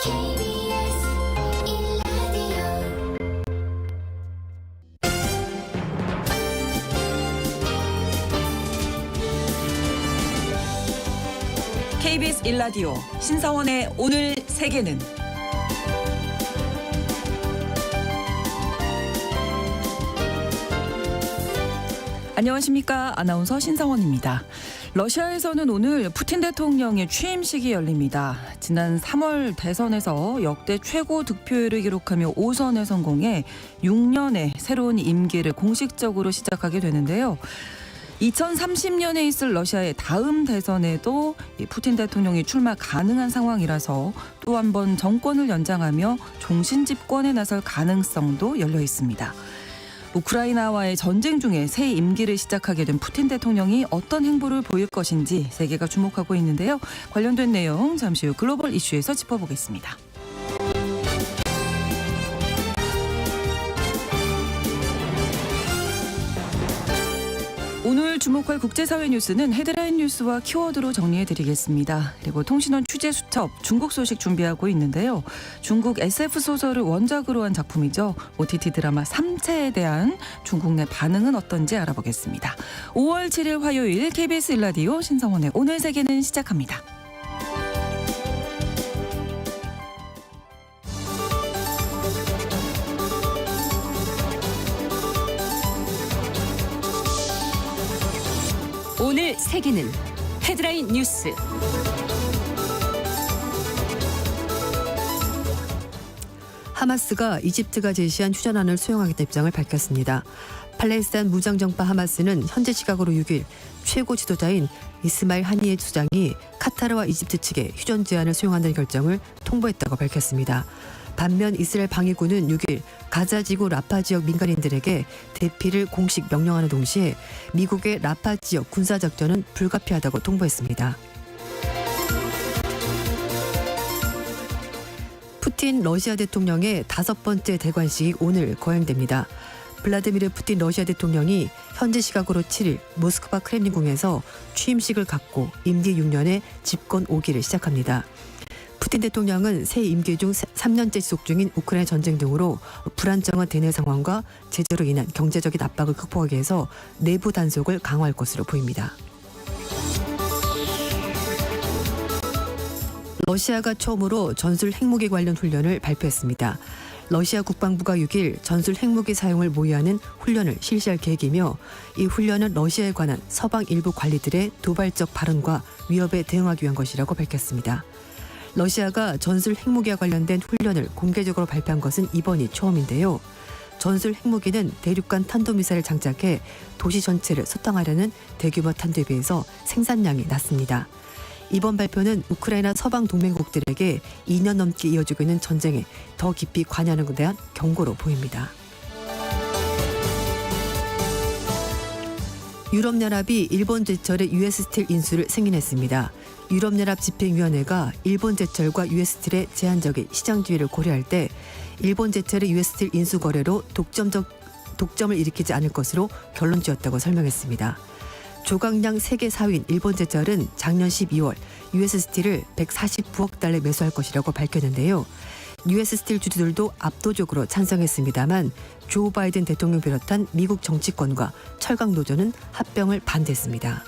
KBS 1라디오 KBS 1라디오 신성원의 오늘 세계는 안녕하십니까. 아나운서 신성원입니다. 러시아에서는 오늘 푸틴 대통령의 취임식이 열립니다. 지난 3월 대선에서 역대 최고 득표율을 기록하며 5선에 성공해 6년의 새로운 임기를 공식적으로 시작하게 되는데요. 2030년에 있을 러시아의 다음 대선에도 푸틴 대통령이 출마 가능한 상황이라서 또 한 번 정권을 연장하며 종신 집권에 나설 가능성도 열려 있습니다. 우크라이나와의 전쟁 중에 새 임기를 시작하게 된 푸틴 대통령이 어떤 행보를 보일 것인지 세계가 주목하고 있는데요. 관련된 내용 잠시 후 글로벌 이슈에서 짚어보겠습니다. 오늘 주목할 국제사회 뉴스는 헤드라인 뉴스와 키워드로 정리해드리겠습니다. 그리고 통신원 취재 수첩 중국 소식 준비하고 있는데요. 중국 SF 소설을 원작으로 한 작품이죠. OTT 드라마 삼체에 대한 중국 내 반응은 어떤지 알아보겠습니다. 5월 7일 화요일 KBS 1라디오 신성원의 오늘 세계는 시작합니다. 오늘 세계는 헤드라인 뉴스. 하마스가 이집트가 제시한 휴전안을 수용하겠다는 입장을 밝혔습니다. 팔레스타인 무장정파 하마스는 현재 시각으로 6일 최고 지도자인 이스마일 하니예 수장이 카타르와 이집트 측에 휴전 제안을 수용한다는 결정을 통보했다고 밝혔습니다. 반면 이스라엘 방위군은 6일 가자 지구 라파 지역 민간인들에게 대피를 공식 명령하는 동시에 미국의 라파 지역 군사작전은 불가피하다고 통보했습니다. 푸틴 러시아 대통령의 5번째 대관식이 오늘 거행됩니다. 블라디미르 푸틴 러시아 대통령이 현지 시각으로 7일 모스크바 크렘린궁에서 취임식을 갖고 임기 6년의 집권 5기를 시작합니다. 푸틴 대통령은 새 임기 중 3년째 지속 중인 우크라이나 전쟁 등으로 불안정한 대내 상황과 제재로 인한 경제적인 압박을 극복하기 위해서 내부 단속을 강화할 것으로 보입니다. 러시아가 처음으로 전술 핵무기 관련 훈련을 발표했습니다. 러시아 국방부가 6일 전술 핵무기 사용을 모의하는 훈련을 실시할 계획이며 이 훈련은 러시아에 관한 서방 일부 관리들의 도발적 발언과 위협에 대응하기 위한 것이라고 밝혔습니다. 러시아가 전술 핵무기와 관련된 훈련을 공개적으로 발표한 것은 이번이 처음인데요. 전술 핵무기는 대륙간 탄도미사일을 장착해 도시 전체를 소탕하려는 대규모 탄도에 비해서 생산량이 낮습니다. 이번 발표는 우크라이나 서방 동맹국들에게 2년 넘게 이어지고 있는 전쟁에 더 깊이 관여하는 것에 대한 경고로 보입니다. 유럽연합이 일본 제철의 US 스틸 인수를 승인했습니다. 유럽연합 집행위원회가 일본 제철과 US 스틸의 제한적인 시장 지위를 고려할 때 일본 제철의 US 스틸 인수 거래로 독점을 일으키지 않을 것으로 결론 지었다고 설명했습니다. 조각량 세계 4위인 일본 제철은 작년 12월 US 스틸을 149억 달러에 매수할 것이라고 밝혔는데요. US 스틸 주주들도 압도적으로 찬성했습니다만 조 바이든 대통령 비롯한 미국 정치권과 철강 노조는 합병을 반대했습니다.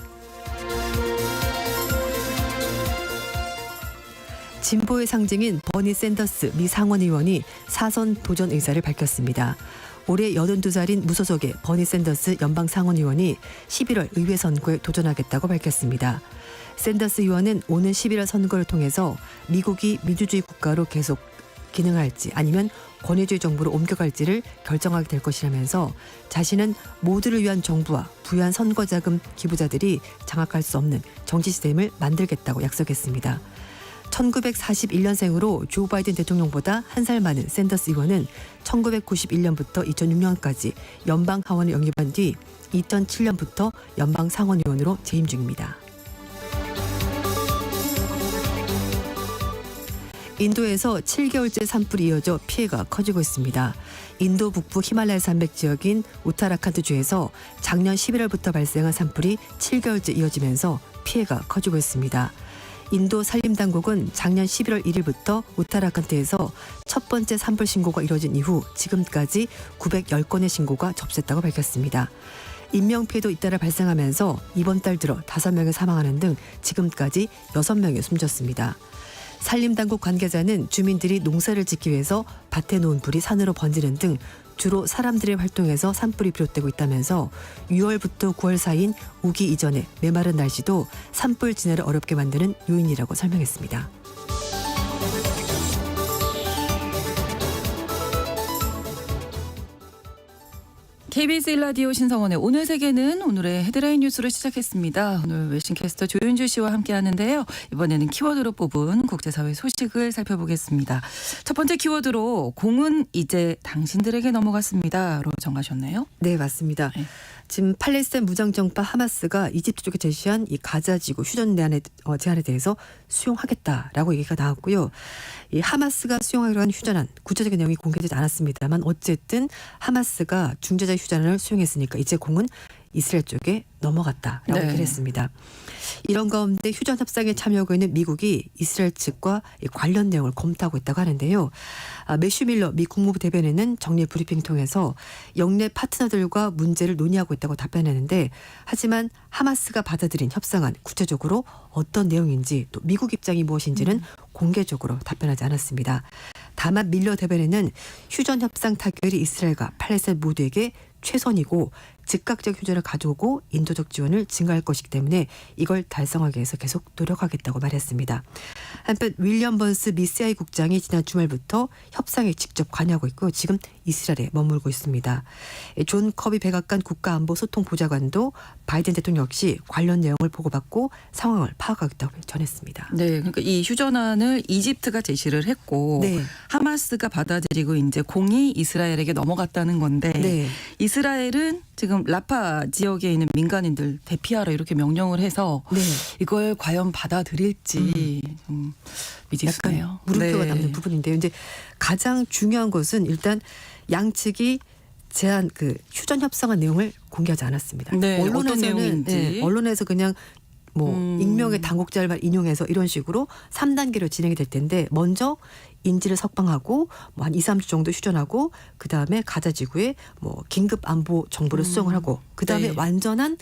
진보의 상징인 버니 샌더스 미 상원의원이 사선 도전 의사를 밝혔습니다. 올해 82살인 무소속의 버니 샌더스 연방 상원의원이 11월 의회 선거에 도전하겠다고 밝혔습니다. 샌더스 의원은 오는 11월 선거를 통해서 미국이 민주주의 국가로 계속 기능할지 아니면 권위주의 정부로 옮겨갈지를 결정하게 될 것이라면서 자신은 모두를 위한 정부와 부유한 선거자금 기부자들이 장악할 수 없는 정치 시스템을 만들겠다고 약속했습니다. 1941년생으로 조 바이든 대통령보다 한 살 많은 샌더스 의원은 1991년부터 2006년까지 연방 하원을 영입한 뒤 2007년부터 연방 상원의원으로 재임 중입니다. 인도에서 7개월째 산불이 이어져 피해가 커지고 있습니다. 인도 북부 히말라야 산맥 지역인 우타라칸드주에서 작년 11월부터 발생한 산불이 7개월째 이어지면서 피해가 커지고 있습니다. 인도 산림당국은 작년 11월 1일부터 우타라칸트에서 첫 번째 산불 신고가 이뤄진 이후 지금까지 910건의 신고가 접수했다고 밝혔습니다. 인명피해도 잇따라 발생하면서 이번 달 들어 5명이 사망하는 등 지금까지 6명이 숨졌습니다. 산림당국 관계자는 주민들이 농사를 짓기 위해서 밭에 놓은 불이 산으로 번지는 등 주로 사람들의 활동에서 산불이 비롯되고 있다면서 6월부터 9월 사이인 우기 이전에 메마른 날씨도 산불 진화를 어렵게 만드는 요인이라고 설명했습니다. KBS 1라디오 신성원의 오늘 세계는 오늘의 헤드라인 뉴스로 시작했습니다. 오늘 웨싱캐스터 조윤주 씨와 함께 하는데요. 이번에는 키워드로 뽑은 국제사회 소식을 살펴보겠습니다. 첫 번째 키워드로 공은 이제 당신들에게 넘어갔습니다로 정하셨네요. 네, 맞습니다. 네. 지금 팔레스타인 무장정파 하마스가 이집트 쪽에 제시한 이 가자지구 휴전 제안에 대해서 수용하겠다라고 얘기가 나왔고요. 이 하마스가 수용하기로 한 휴전안 구체적인 내용이 공개되지 않았습니다만 어쨌든 하마스가 중재자 휴전안을 수용했으니까 이제 공은 이스라엘 쪽에 넘어갔다라고 네. 얘기를 했습니다. 이런 가운데 휴전 협상에 참여하고 있는 미국이 이스라엘 측과 관련 내용을 검토하고 있다고 하는데요. 매슈 밀러 미 국무부 대변인은 정례 브리핑 통해서 영내 파트너들과 문제를 논의하고 있다고 답변했는데 하지만 하마스가 받아들인 협상안 구체적으로 어떤 내용인지 또 미국 입장이 무엇인지는 공개적으로 답변하지 않았습니다. 다만 밀러 대변인은 휴전 협상 타결이 이스라엘과 팔레스타인 모두에게 최선이고 즉각적 휴전을 가져오고 인도적 지원을 증가할 것이기 때문에 이걸 달성하기 위해서 계속 노력하겠다고 말했습니다. 한편 윌리엄 번스 미 CIA 국장이 지난 주말부터 협상에 직접 관여하고 있고 지금 이스라엘에 머물고 있습니다. 존 커비 백악관 국가안보소통보좌관도 바이든 대통령 역시 관련 내용을 보고받고 상황을 파악하겠다고 전했습니다. 네, 그러니까 이 휴전안을 이집트가 제시를 했고 네. 하마스가 받아들이고 이제 공이 이스라엘에게 넘어갔다는 건데 네. 이스라엘은 지금 라파 지역에 있는 민간인들 대피하라 이렇게 명령을 해서 네. 이걸 과연 받아들일지 좀 미지수네요. 약간 물음표가 네. 남는 부분인데요. 이제 가장 중요한 것은 일단 양측이 제한 휴전 협상한 내용을 공개하지 않았습니다. 네, 어떤 내용인지. 네, 언론에서 그냥 익명의 당국자를 인용해서 이런 식으로 3단계로 진행이 될 텐데 먼저 인질을 석방하고 한 2, 3주 정도 휴전하고 그다음에 가자지구에 긴급 안보 정보를 수정을 하고 그다음에 네. 완전한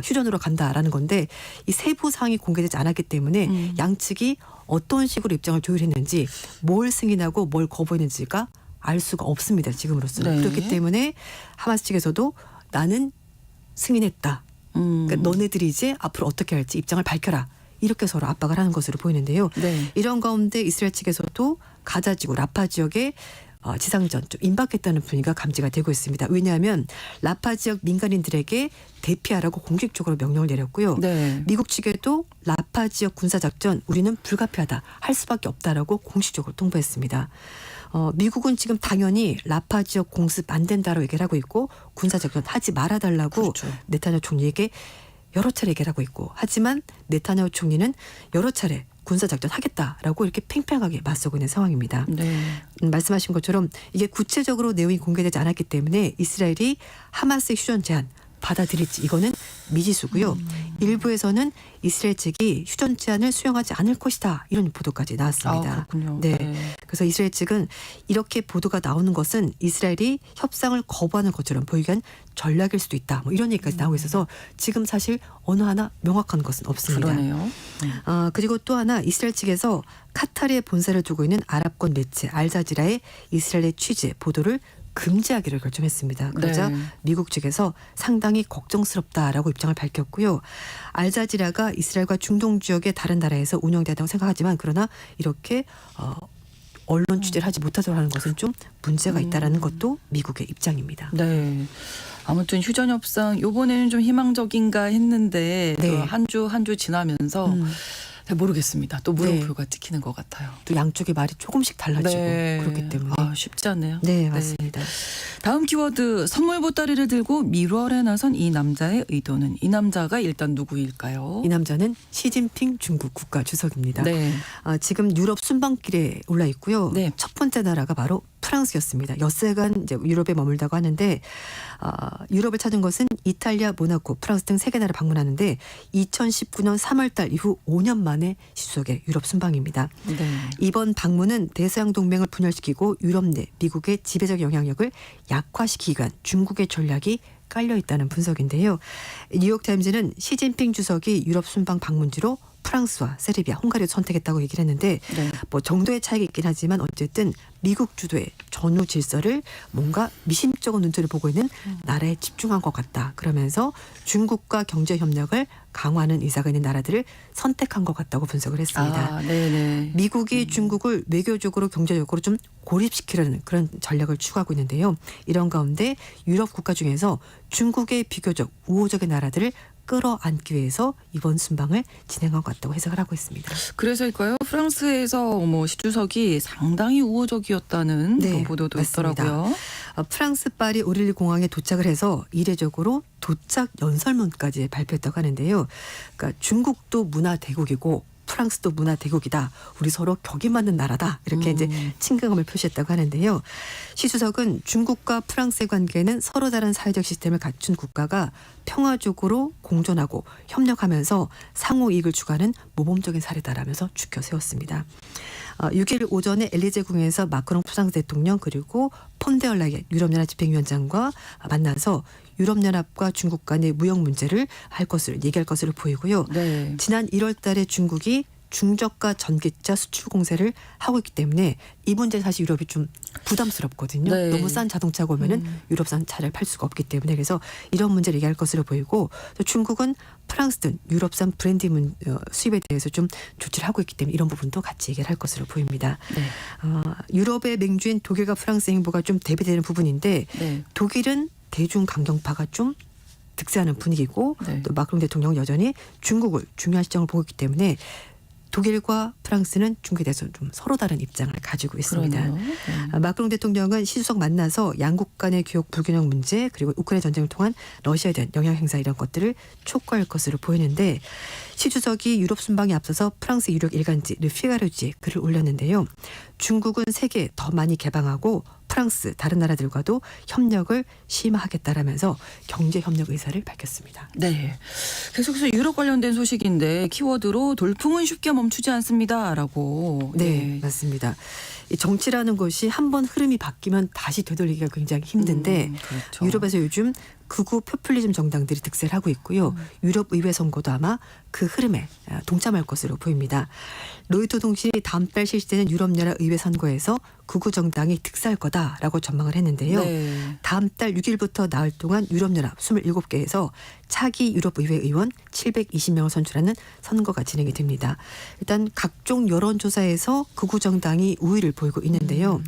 휴전으로 간다라는 건데 이 세부 사항이 공개되지 않았기 때문에 양측이 어떤 식으로 입장을 조율했는지 뭘 승인하고 뭘 거부했는지가 알 수가 없습니다. 지금으로서는. 네. 그렇기 때문에 하마스 측에서도 나는 승인했다. 그러니까 너네들이 이제 앞으로 어떻게 할지 입장을 밝혀라. 이렇게 서로 압박을 하는 것으로 보이는데요. 네. 이런 가운데 이스라엘 측에서도 가자지구 라파 지역에 지상전 좀 임박했다는 분위기가 감지가 되고 있습니다. 왜냐하면 라파 지역 민간인들에게 대피하라고 공식적으로 명령을 내렸고요. 네. 미국 측에도 라파 지역 군사작전 우리는 불가피하다 할 수밖에 없다라고 공식적으로 통보했습니다. 미국은 지금 당연히 라파 지역 공습 안 된다라고 얘기를 하고 있고 군사작전 하지 말아달라고 그렇죠. 네타냐후 총리에게 여러 차례 얘기를 하고 있고 하지만 네타냐후 총리는 여러 차례 군사작전 하겠다라고 이렇게 팽팽하게 맞서고 있는 상황입니다. 네. 말씀하신 것처럼 이게 구체적으로 내용이 공개되지 않았기 때문에 이스라엘이 하마스의 휴전 제안 받아들일지 이거는 미지수고요. 일부에서는 이스라엘 측이 휴전 제안을 수용하지 않을 것이다 이런 보도까지 나왔습니다. 아, 그렇군요. 네. 네. 그래서 이스라엘 측은 이렇게 보도가 나오는 것은 이스라엘이 협상을 거부하는 것처럼 보이게 한 전략일 수도 있다. 이런 얘기까지 나오고 있어서 지금 사실 어느 하나 명확한 것은 없습니다. 그러네요. 그리고 또 하나 이스라엘 측에서 카타르에 본사를 두고 있는 아랍권 매체 알자지라의 이스라엘의 취재 보도를 금지하기로 결정했습니다. 그러자 네. 미국 측에서 상당히 걱정스럽다라고 입장을 밝혔고요. 알자지라가 이스라엘과 중동 지역의 다른 나라에서 운영되었다고 생각하지만 그러나 이렇게 언론 취재를 하지 못하도록 하는 것은 좀 문제가 있다라는 것도 미국의 입장입니다. 네. 아무튼 휴전 협상 요번에는 좀 희망적인가 했는데 네. 한 주 한 주 지나면서 잘 모르겠습니다. 또 물음표가 찍히는 것 같아요. 또 양쪽의 말이 조금씩 달라지고 네. 그렇기 때문에 쉽지 않네요. 네, 맞습니다. 다음 키워드 선물 보따리를 들고 미월에 나선 이 남자의 의도는 이 남자가 일단 누구일까요? 이 남자는 시진핑 중국 국가주석입니다. 네. 지금 유럽 순방길에 올라 있고요. 네. 첫 번째 나라가 바로 프랑스였습니다. 엿새간 이제 유럽에 머물다고 하는데 유럽을 찾은 것은 이탈리아, 모나코, 프랑스 등 세 개 나라 방문하는데 2019년 3월달 이후 5년 만에 시수석의 유럽 순방입니다. 네. 이번 방문은 대서양 동맹을 분열시키고 유럽 내 미국의 지배적 영향력을 약화시키기 위한 중국의 전략이 깔려 있다는 분석인데요. 뉴욕타임즈는 시진핑 주석이 유럽 순방 방문지로 프랑스와 세르비아, 헝가리를 선택했다고 얘기를 했는데 네. 뭐 정도의 차이가 있긴 하지만 어쨌든 미국 주도의 전후 질서를 뭔가 미심쩍은 눈초리를 보고 있는 나라에 집중한 것 같다. 그러면서 중국과 경제 협력을 강화하는 의사가 있는 나라들을 선택한 것 같다고 분석을 했습니다. 아, 네네. 미국이 중국을 외교적으로 경제적으로 좀 고립시키려는 그런 전략을 추구하고 있는데요. 이런 가운데 유럽 국가 중에서 중국의 비교적 우호적인 나라들을 끌어안기 위해서 이번 순방을 진행한 것 같다고 해석을 하고 있습니다. 그래서일까요? 프랑스에서 시 주석이 상당히 우호적이었다는 네, 그런 보도도 맞습니다. 있더라고요. 프랑스 파리 오릴리 공항에 도착을 해서 이례적으로 도착 연설문까지 발표했다고 하는데요. 그러니까 중국도 문화 대국이고 프랑스도 문화 대국이다. 우리 서로 격이 맞는 나라다. 이렇게 이제 친근감을 표시했다고 하는데요. 시 주석은 중국과 프랑스의 관계는 서로 다른 사회적 시스템을 갖춘 국가가 평화적으로 공존하고 협력하면서 상호 이익을 추구하는 모범적인 사례다라면서 주켜 세웠습니다. 6일 오전에 엘리제 궁에서 마크롱 프랑스 대통령 그리고 폰데얼라이엔 유럽연합 집행위원장과 만나서 유럽연합과 중국 간의 무역 문제를 얘기할 것으로 보이고요. 네. 지난 1월 달에 중국이 중저가 전기차 수출 공세를 하고 있기 때문에 이 문제 사실 유럽이 좀 부담스럽거든요. 네. 너무 싼 자동차가 오면은 유럽산 차를 팔 수가 없기 때문에 그래서 이런 문제를 얘기할 것으로 보이고 또 중국은 프랑스 등 유럽산 브랜드 수입에 대해서 좀 조치를 하고 있기 때문에 이런 부분도 같이 얘기를 할 것으로 보입니다. 네. 유럽의 맹주인 독일과 프랑스 행보가 좀 대비되는 부분인데 네. 독일은 대중 강경파가 좀 득세하는 분위기고 네. 또 마크롱 대통령은 여전히 중국을 중요한 시점을 보고 있기 때문에 독일과 프랑스는 중국에 대해서 좀 서로 다른 입장을 가지고 있습니다. 그러네요. 네. 마크롱 대통령은 시 주석 만나서 양국 간의 교역 불균형 문제 그리고 우크라이나 전쟁을 통한 러시아에 대한 영향 행사 이런 것들을 촉구할 것으로 보이는데 시 주석이 유럽 순방에 앞서서 프랑스 유력 일간지 르피가르지에 글을 올렸는데요. 중국은 세계 더 많이 개방하고 프랑스 다른 나라들과도 협력을 심화하겠다라면서 경제 협력 의사를 밝혔습니다. 네. 계속해서 유럽 관련된 소식인데 키워드로 돌풍은 쉽게 멈추지 않습니다라고. 네, 맞습니다. 이 정치라는 것이 한번 흐름이 바뀌면 다시 되돌리기가 굉장히 힘든데 그렇죠. 유럽에서 요즘 극우 포퓰리즘 정당들이 득세를 하고 있고요. 유럽 의회 선거도 아마 그 흐름에 동참할 것으로 보입니다. 로이터 통신이 다음 달 실시되는 유럽연합 의회 선거에서 극우 정당이 득세할 거다라고 전망을 했는데요. 네. 다음 달 6일부터 나흘 동안 유럽연합 27개에서 차기 유럽의회 의원 720명을 선출하는 선거가 진행이 됩니다. 일단 각종 여론조사에서 극우 정당이 우위를 보이고 있는데요.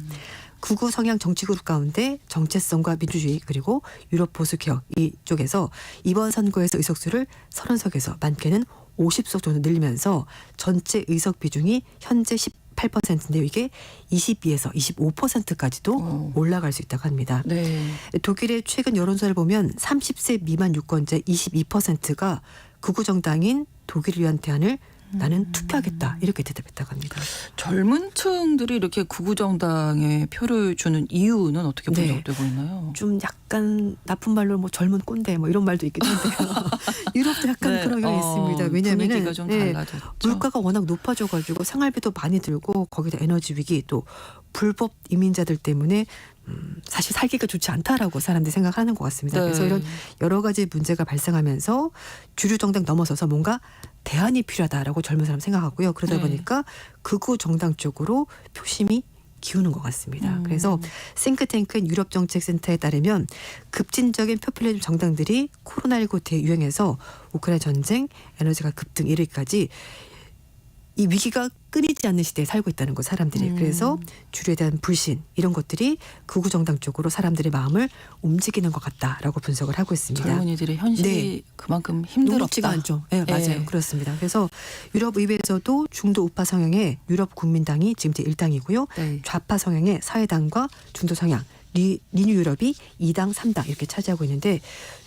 극우 성향 정치그룹 가운데 정체성과 민주주의 그리고 유럽 보수 개혁 이쪽에서 이번 선거에서 의석수를 30석에서 많게는 50석 정도 늘리면서 전체 의석 비중이 현재 18%인데요. 이게 22에서 25%까지도 올라갈 수 있다고 합니다. 네. 독일의 최근 여론조사를 보면 30세 미만 유권자 22%가 극우 정당인 독일을 위한 대안을 나는 투표하겠다 이렇게 대답했다고 합니다. 젊은 층들이 이렇게 극우 정당에 표를 주는 이유는 어떻게 네. 분석되고 있나요? 좀 약간 나쁜 말로 뭐 젊은 꼰대 뭐 이런 말도 있기도 한데요. 유럽도 약간 네. 그런 경향이 있습니다. 왜냐하면 분위기가 좀 달라졌죠. 물가가 워낙 높아져가지고 생활비도 많이 들고 거기다 에너지 위기 또 불법 이민자들 때문에 사실 살기가 좋지 않다라고 사람들이 생각하는 것 같습니다. 네. 그래서 이런 여러 가지 문제가 발생하면서 주류 정당 넘어서서 뭔가 대안이 필요하다라고 젊은 사람 생각하고요. 그러다 네. 보니까 극우 정당 쪽으로 표심이 기우는 것 같습니다. 그래서 싱크탱크 유럽정책센터에 따르면 급진적인 포퓰리즘 정당들이 코로나19 대유행에서 우크라이나 전쟁, 에너지가 급등 이르기까지 이 위기가 끊이지 않는 시대에 살고 있다는 거 사람들이. 그래서 주류에 대한 불신 이런 것들이 극우 정당 쪽으로 사람들의 마음을 움직이는 것 같다라고 분석을 하고 있습니다. 젊은이들의 현실이 네. 그만큼 힘들었다. 녹록지가 않죠. 네, 맞아요. 네. 그렇습니다. 그래서 유럽 의회에서도 중도 우파 성향의 유럽 국민당이 지금 제 1당이고요. 네. 좌파 성향의 사회당과 중도 성향 리뉴 유럽이 2당 3당 이렇게 차지하고 있는데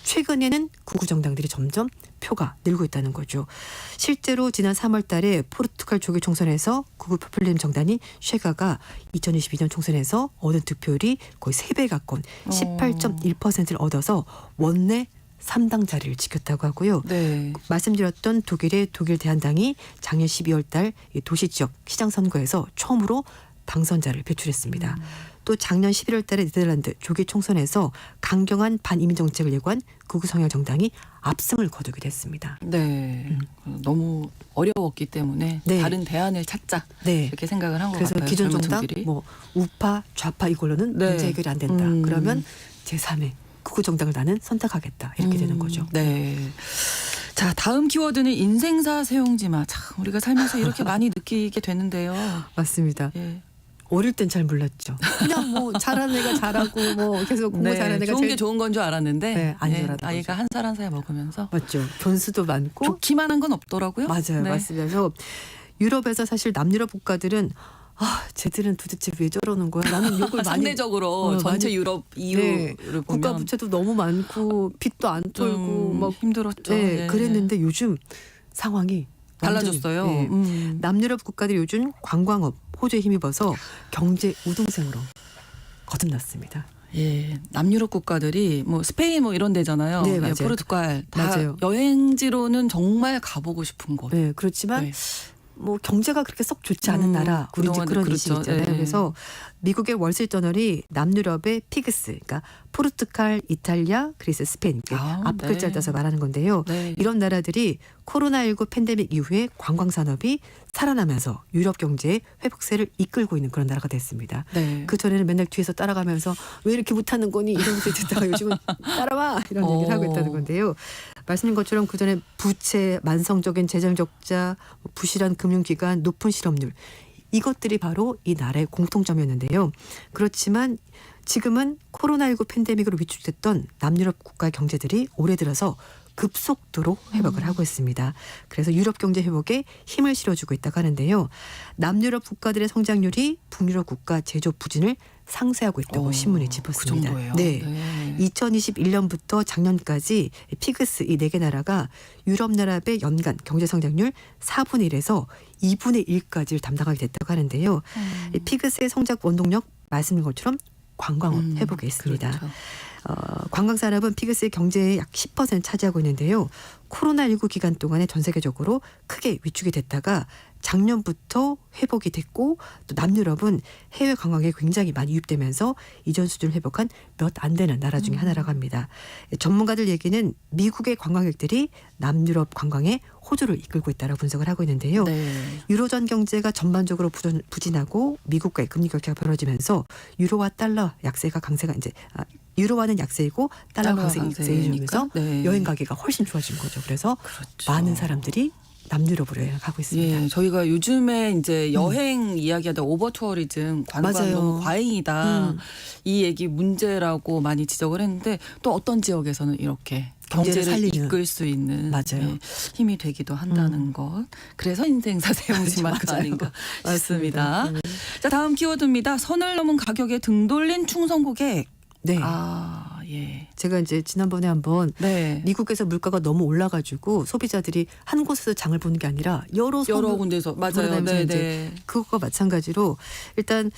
최근에는 극우 정당들이 점점 표가 늘고 있다는 거죠. 실제로 지난 3월 달에 포르투갈 조기 총선에서 극우 포퓰리즘 정당인 쉐가가 2022년 총선에서 얻은 득표율이 거의 3배 가까운 18.1%를 얻어서 원내 3당 자리를 지켰다고 하고요. 네. 말씀드렸던 독일의 독일 대한당이 작년 12월 달 도시 지역 시장 선거에서 처음으로 당선자를 배출했습니다. 또 작년 11월 달에 네덜란드 조기 총선에서 강경한 반이민 정책을 예고한 극우 성향 정당이 압승을 거두게 됐습니다. 네. 너무 어려웠기 때문에 네. 다른 대안을 찾자 네. 이렇게 생각을 한 것 그래서 같아요. 기존 젊은 정당 층들이. 뭐 우파 좌파 이걸로는 네. 문제 해결이 안 된다. 그러면 제3의 극우 정당을 나는 선택하겠다. 이렇게 되는 거죠. 네. 자, 다음 키워드는 인생사 세용지마. 참 우리가 살면서 이렇게 많이 느끼게 되는데요. 맞습니다. 예. 어릴 땐 잘 몰랐죠. 그냥 뭐 잘하는 애가 잘하고 뭐 계속 공부 잘하는 애가 좋은 제일 게 좋은 건 줄 알았는데 네, 아니더라고요. 아이가 한 살 한 살 먹으면서 맞죠. 변수도 많고 좋기만 한 건 없더라고요. 맞아요. 네. 맞습니다. 그래서 유럽에서 사실 남유럽 국가들은 쟤들은 도대체 왜 저러는 거야? 라는 욕을 많이 상대적으로 전체 많이- 유럽 네. EU를 보면 국가 부채도 너무 많고 빚도 안 털고 막 힘들었죠. 네, 네. 그랬는데 요즘 상황이 완전히, 달라졌어요. 네. 남유럽 국가들이 요즘 관광업 호주에 힘입어서 경제 우등생으로 거듭났습니다. 예, 남유럽 국가들이 뭐 스페인 뭐 이런 데잖아요. 네, 맞아요. 포르투갈 다 맞아요. 여행지로는 정말 가보고 싶은 곳. 네, 그렇지만 네. 뭐 경제가 그렇게 썩 좋지 않은 나라 우리 이제 그동안 그런 그렇죠. 인식이 있잖아요. 네. 그래서 미국의 월스트리트저널이 남유럽의 피그스, 그러니까 포르투갈, 이탈리아, 그리스, 스페인 이렇게 아, 앞 글자를 네. 따서 말하는 건데요. 네. 이런 나라들이 코로나19 팬데믹 이후에 관광 산업이 살아나면서 유럽 경제의 회복세를 이끌고 있는 그런 나라가 됐습니다. 네. 그 전에는 맨날 뒤에서 따라가면서 왜 이렇게 못하는 거니 이러면서 듣다가 요즘은 따라와 이런 얘기를 하고 있다는 건데요. 말씀드린 것처럼 그 전에 부채, 만성적인 재정 적자, 부실한 금융기관, 높은 실업률 이것들이 바로 이 나라의 공통점이었는데요. 그렇지만 지금은 코로나19 팬데믹으로 위축됐던 남유럽 국가 경제들이 올해 들어서 급속도로 회복을 하고 있습니다. 그래서 유럽 경제 회복에 힘을 실어주고 있다고 하는데요. 남유럽 국가들의 성장률이 북유럽 국가 제조 부진을 상쇄하고 있다고 신문이 짚었습니다. 그 정도예요. 네. 네. 2021년부터 작년까지 피그스 이 4개 나라가 유럽 나라의 연간 경제 성장률 4분의 1에서 2분의 1까지를 담당하게 됐다고 하는데요. 이 피그스의 성장 원동력 말씀드린 것처럼 관광업 회복에 있습니다. 그렇죠. 관광산업은 피그스의 경제의 약 10% 차지하고 있는데요. 코로나19 기간 동안에 전 세계적으로 크게 위축이 됐다가 작년부터 회복이 됐고 또 남유럽은 해외 관광에 굉장히 많이 유입되면서 이전 수준을 회복한 몇 안 되는 나라 중에 하나라고 합니다. 전문가들 얘기는 미국의 관광객들이 남유럽 관광에 호조를 이끌고 있다고 분석을 하고 있는데요. 네. 유로존 경제가 전반적으로 부진하고 미국과의 금리 격차가 벌어지면서 유로와 달러 약세가 강세가 이제 유로화는 약세이고 달러가 강세이면서 강세니까? 네. 여행 가기가 훨씬 좋아진 거죠. 그래서 그렇죠. 많은 사람들이 남유럽으로 여행 가고 있습니다. 예, 저희가 요즘에 이제 여행 이야기하다 오버 투어리즘 관광 맞아요. 너무 과잉이다. 음. 이 얘기 문제라고 많이 지적을 했는데 또 어떤 지역에서는 이렇게 경제를 경제를 살리는. 이끌 수 있는 맞아요. 힘이 되기도 한다는 것. 그래서 인생사 세용지마가 맞아요. 아닌가 맞습니다. 싶습니다. 자, 다음 키워드입니다. 선을 넘은 가격에 등 돌린 충성 고객. 네. 예. 제가 이제 지난번에 한번 네. 미국에서 물가가 너무 올라가지고 소비자들이 한 곳에서 장을 보는 게 아니라 여러 군데서 맞아요. 돌아다니면서 네, 이제 네. 그것과 마찬가지로 일단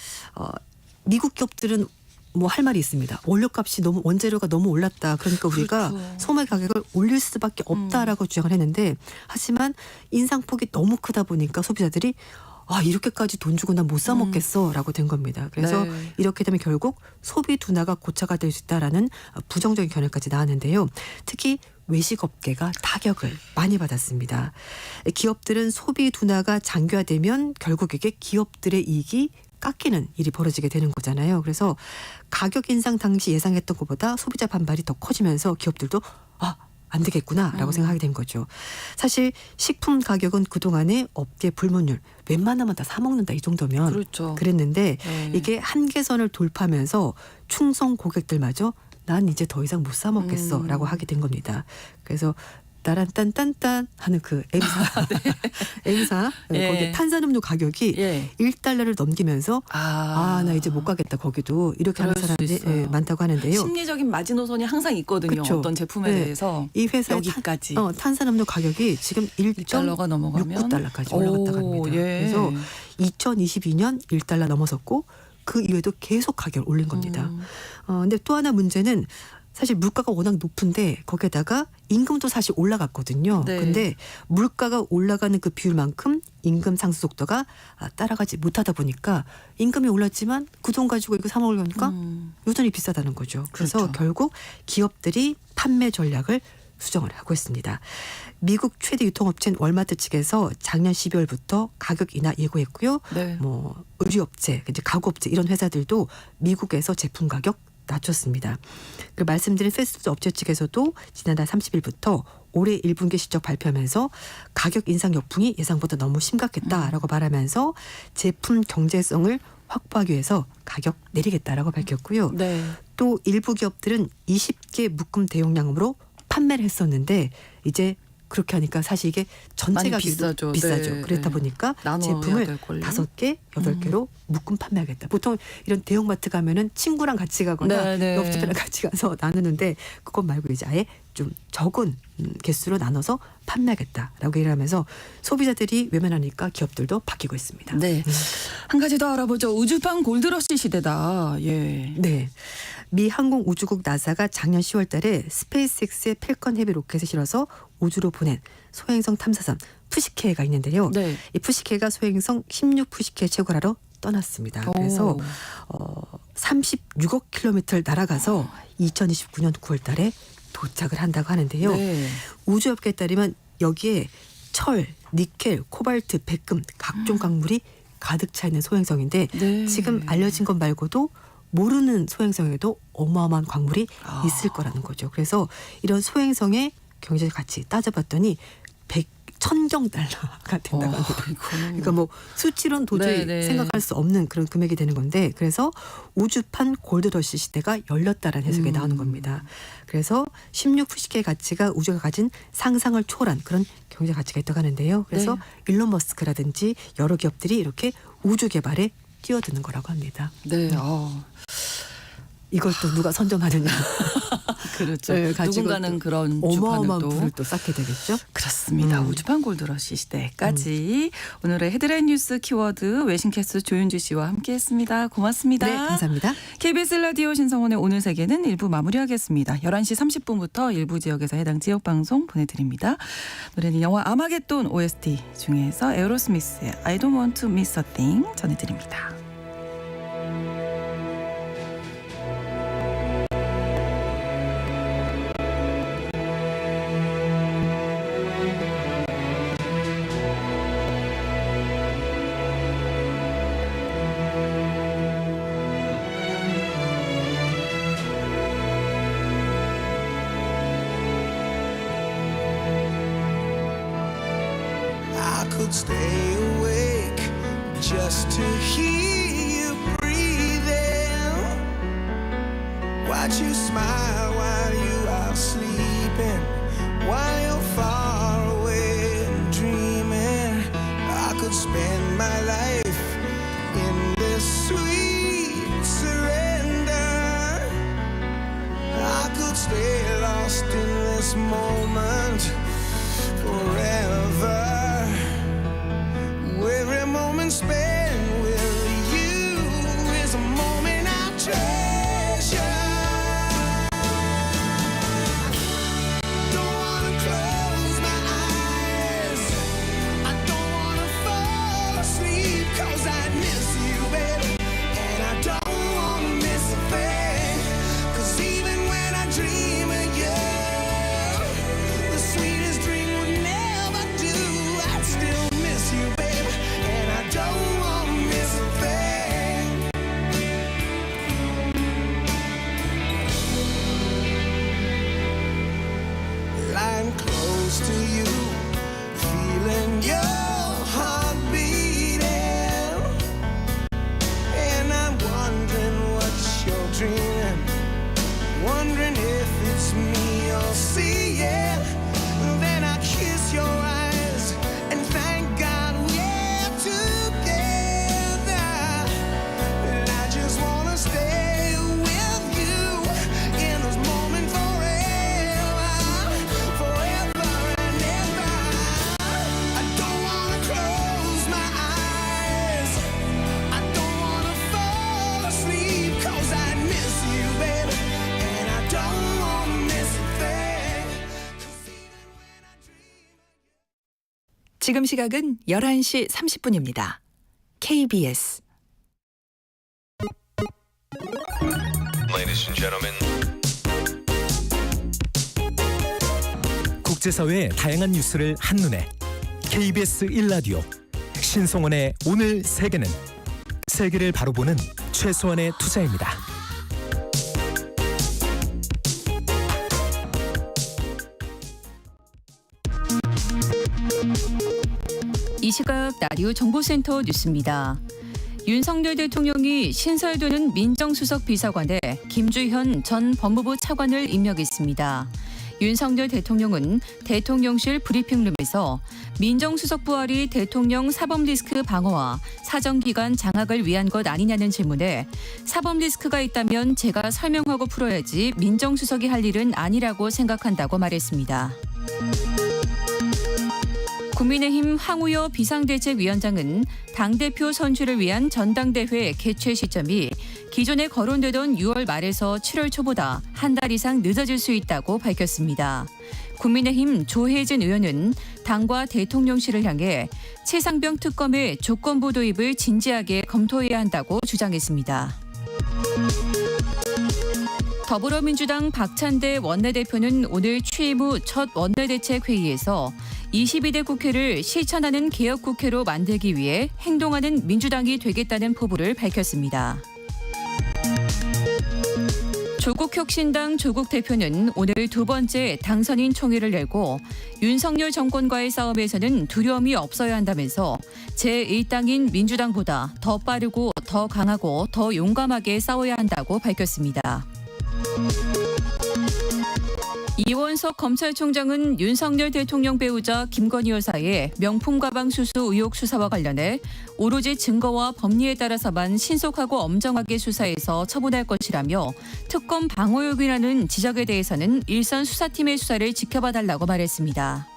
미국 기업들은 뭐 할 말이 있습니다. 원료값이 너무 원재료가 너무 올랐다. 그러니까 우리가 그렇죠. 소매 가격을 올릴 수밖에 없다라고 주장을 했는데 하지만 인상폭이 너무 크다 보니까 소비자들이 이렇게까지 돈 주고 난 못 사 먹겠어라고 된 겁니다. 그래서 네. 이렇게 되면 결국 소비 둔화가 고차가 될 수 있다라는 부정적인 견해까지 나왔는데요. 특히 외식업계가 타격을 많이 받았습니다. 기업들은 소비 둔화가 장기화되면 결국 이게 기업들의 이익이 깎이는 일이 벌어지게 되는 거잖아요. 그래서 가격 인상 당시 예상했던 것보다 소비자 반발이 더 커지면서 기업들도 안 되겠구나라고 생각하게 된 거죠. 사실 식품 가격은 그동안에 업계 불문율 웬만하면 다 사 먹는다 이 정도면 그렇죠. 그랬는데 네. 이게 한계선을 돌파하면서 충성 고객들마저 난 이제 더 이상 못 사 먹겠어라고 하게 된 겁니다. 그래서 따란딴딴딴 하는 그 M사 M사 예. 거기 탄산음료 가격이 예. 1달러를 넘기면서 나 이제 못 가겠다 거기도 이렇게 하는 그럴 수 사람들이 있어요. 많다고 하는데요. 심리적인 마지노선이 항상 있거든요. 그쵸. 어떤 제품에 네. 대해서 이 회사의 여기까지 탄산음료 가격이 지금 1달러가 넘어가면 1.69달러까지 올라갔다고 합니다. 예. 그래서 2022년 1달러 넘어섰고 그 이후에도 계속 가격을 올린 겁니다. 근데 또 하나 문제는 사실 물가가 워낙 높은데 거기에다가 임금도 사실 올라갔거든요. 네. 근데 물가가 올라가는 그 비율만큼 임금 상승 속도가 따라가지 못하다 보니까 임금이 올랐지만 그 돈 가지고 이거 사 먹으려니까 여전히 비싸다는 거죠. 그래서 그렇죠. 결국 기업들이 판매 전략을 수정을 하고 있습니다. 미국 최대 유통업체인 월마트 측에서 작년 12월부터 가격 인하 예고했고요. 네. 뭐 의류업체, 이제 가구업체 이런 회사들도 미국에서 제품 가격 낮췄습니다. 그 말씀드린 패스트푸드 업체 측에서도 지난달 30일부터 올해 1분기 실적 발표하면서 가격 인상 역풍이 예상보다 너무 심각했다라고 말하면서 제품 경제성을 확보하기 위해서 가격 내리겠다라고 밝혔고요. 네. 또 일부 기업들은 20개 묶음 대용량으로 판매를 했었는데 이제 그렇게 하니까 사실 이게 전체 많이 가격이 비싸죠. 비싸죠. 네, 그렇다 네. 보니까 나눠야 제품을 될걸요? 5개, 8개로 묶음 판매하겠다. 보통 이런 대형마트 가면은 친구랑 같이 가거나 네, 네. 옆집이랑 같이 가서 나누는데 그것 말고 이제 아예 좀 적은 개수로 나눠서 판매하겠다라고 얘기를 하면서 소비자들이 외면하니까 기업들도 바뀌고 있습니다. 네. 한 가지 더 알아보죠. 우주판 골드러시 시대다. 예. 네. 미 항공우주국 나사가 작년 10월 달에 스페이스X의 펠컨 헤비 로켓을 실어서 우주로 보낸 소행성 탐사선 푸시케가 있는데요. 네. 이 푸시케가 소행성 16 푸시케 채굴하러 떠났습니다. 그래서 36억 킬로미터를 날아가서 2029년 9월 달에 도착을 한다고 하는데요. 네. 우주업계에 따르면 여기에 철, 니켈, 코발트, 백금 각종 광물이 가득 차 있는 소행성인데 네. 지금 알려진 것 말고도 모르는 소행성에도 어마어마한 광물이 있을 거라는 거죠. 그래서 이런 소행성의 경제 가치 따져봤더니 1,000경 달러가 된다고 합니다. 그러니까 뭐 수치로는 도저히 네네. 생각할 수 없는 그런 금액이 되는 건데 그래서 우주판 골드러시 시대가 열렸다라는 해석이 나오는 겁니다. 그래서 16 푸시케의 가치가 우주가 가진 상상을 초월한 그런 경제 가치가 있다고 하는데요. 그래서 일론 머스크라든지 여러 기업들이 이렇게 우주 개발에 뛰어드는 거라고 합니다. 네. 이걸 또 누가 선점하느냐. 그렇죠. 네, 가지고 누군가는 또 그런 어마어마한 주판을 부를 또 쌓게 되겠죠. 그렇습니다. 우주판 골드러시 시대까지 오늘의 헤드라인 뉴스 키워드 외신캐스터 조윤주 씨와 함께했습니다. 고맙습니다. 네, 감사합니다. KBS 라디오 신성원의 오늘 세계는 1부 마무리하겠습니다. 11시 30분부터 일부 지역에서 해당 지역 방송 보내드립니다. 노래는 영화 아마겟돈 OST 중에서 에어로스미스의 I don't want to miss a thing 전해드립니다. I could stay awake just to hear you breathing. Watch you smile while you are sleeping, while you're far away and dreaming. I could spend my life in this sweet surrender. I could stay lost in this moment forever. Every moment spent with you is a moment I treasure. 지금 시각은 11시 30분입니다. KBS Ladies and gentlemen. 국제사회의 다양한 뉴스를 한눈에 KBS 1라디오 신성원의 오늘 세계는 세계를 바로 보는 최소한의 투자입니다. 이 시각 라디오 정보센터 뉴스입니다. 윤석열 대통령이 신설되는 민정수석 비서관에 김주현 전 법무부 차관을 임명했습니다. 윤석열 대통령은 대통령실 브리핑룸에서 민정수석 부활이 대통령 사법리스크 방어와 사정기관 장악을 위한 것 아니냐는 질문에 사법리스크가 있다면 제가 설명하고 풀어야지 민정수석이 할 일은 아니라고 생각한다고 말했습니다. 국민의힘 황우여 비상대책위원장은 당대표 선출을 위한 전당대회 개최 시점이 기존에 거론되던 6월 말에서 7월 초보다 한 달 이상 늦어질 수 있다고 밝혔습니다. 국민의힘 조혜진 의원은 당과 대통령실을 향해 최상병 특검의 조건부 도입을 진지하게 검토해야 한다고 주장했습니다. 더불어민주당 박찬대 원내대표는 오늘 취임 후 첫 원내대책 회의에서 22대 국회를 실천하는 개혁국회로 만들기 위해 행동하는 민주당이 되겠다는 포부를 밝혔습니다. 조국혁신당 조국 대표는 오늘 두 번째 당선인 총회를 열고 윤석열 정권과의 싸움에서는 두려움이 없어야 한다면서 제1당인 민주당보다 더 빠르고 더 강하고 더 용감하게 싸워야 한다고 밝혔습니다. 이원석 검찰총장은 윤석열 대통령 배우자 김건희 여사의 명품 가방 수수 의혹 수사와 관련해 오로지 증거와 법리에 따라서만 신속하고 엄정하게 수사해서 처분할 것이라며 특검 방어욕이라는 지적에 대해서는 일선 수사팀의 수사를 지켜봐달라고 말했습니다.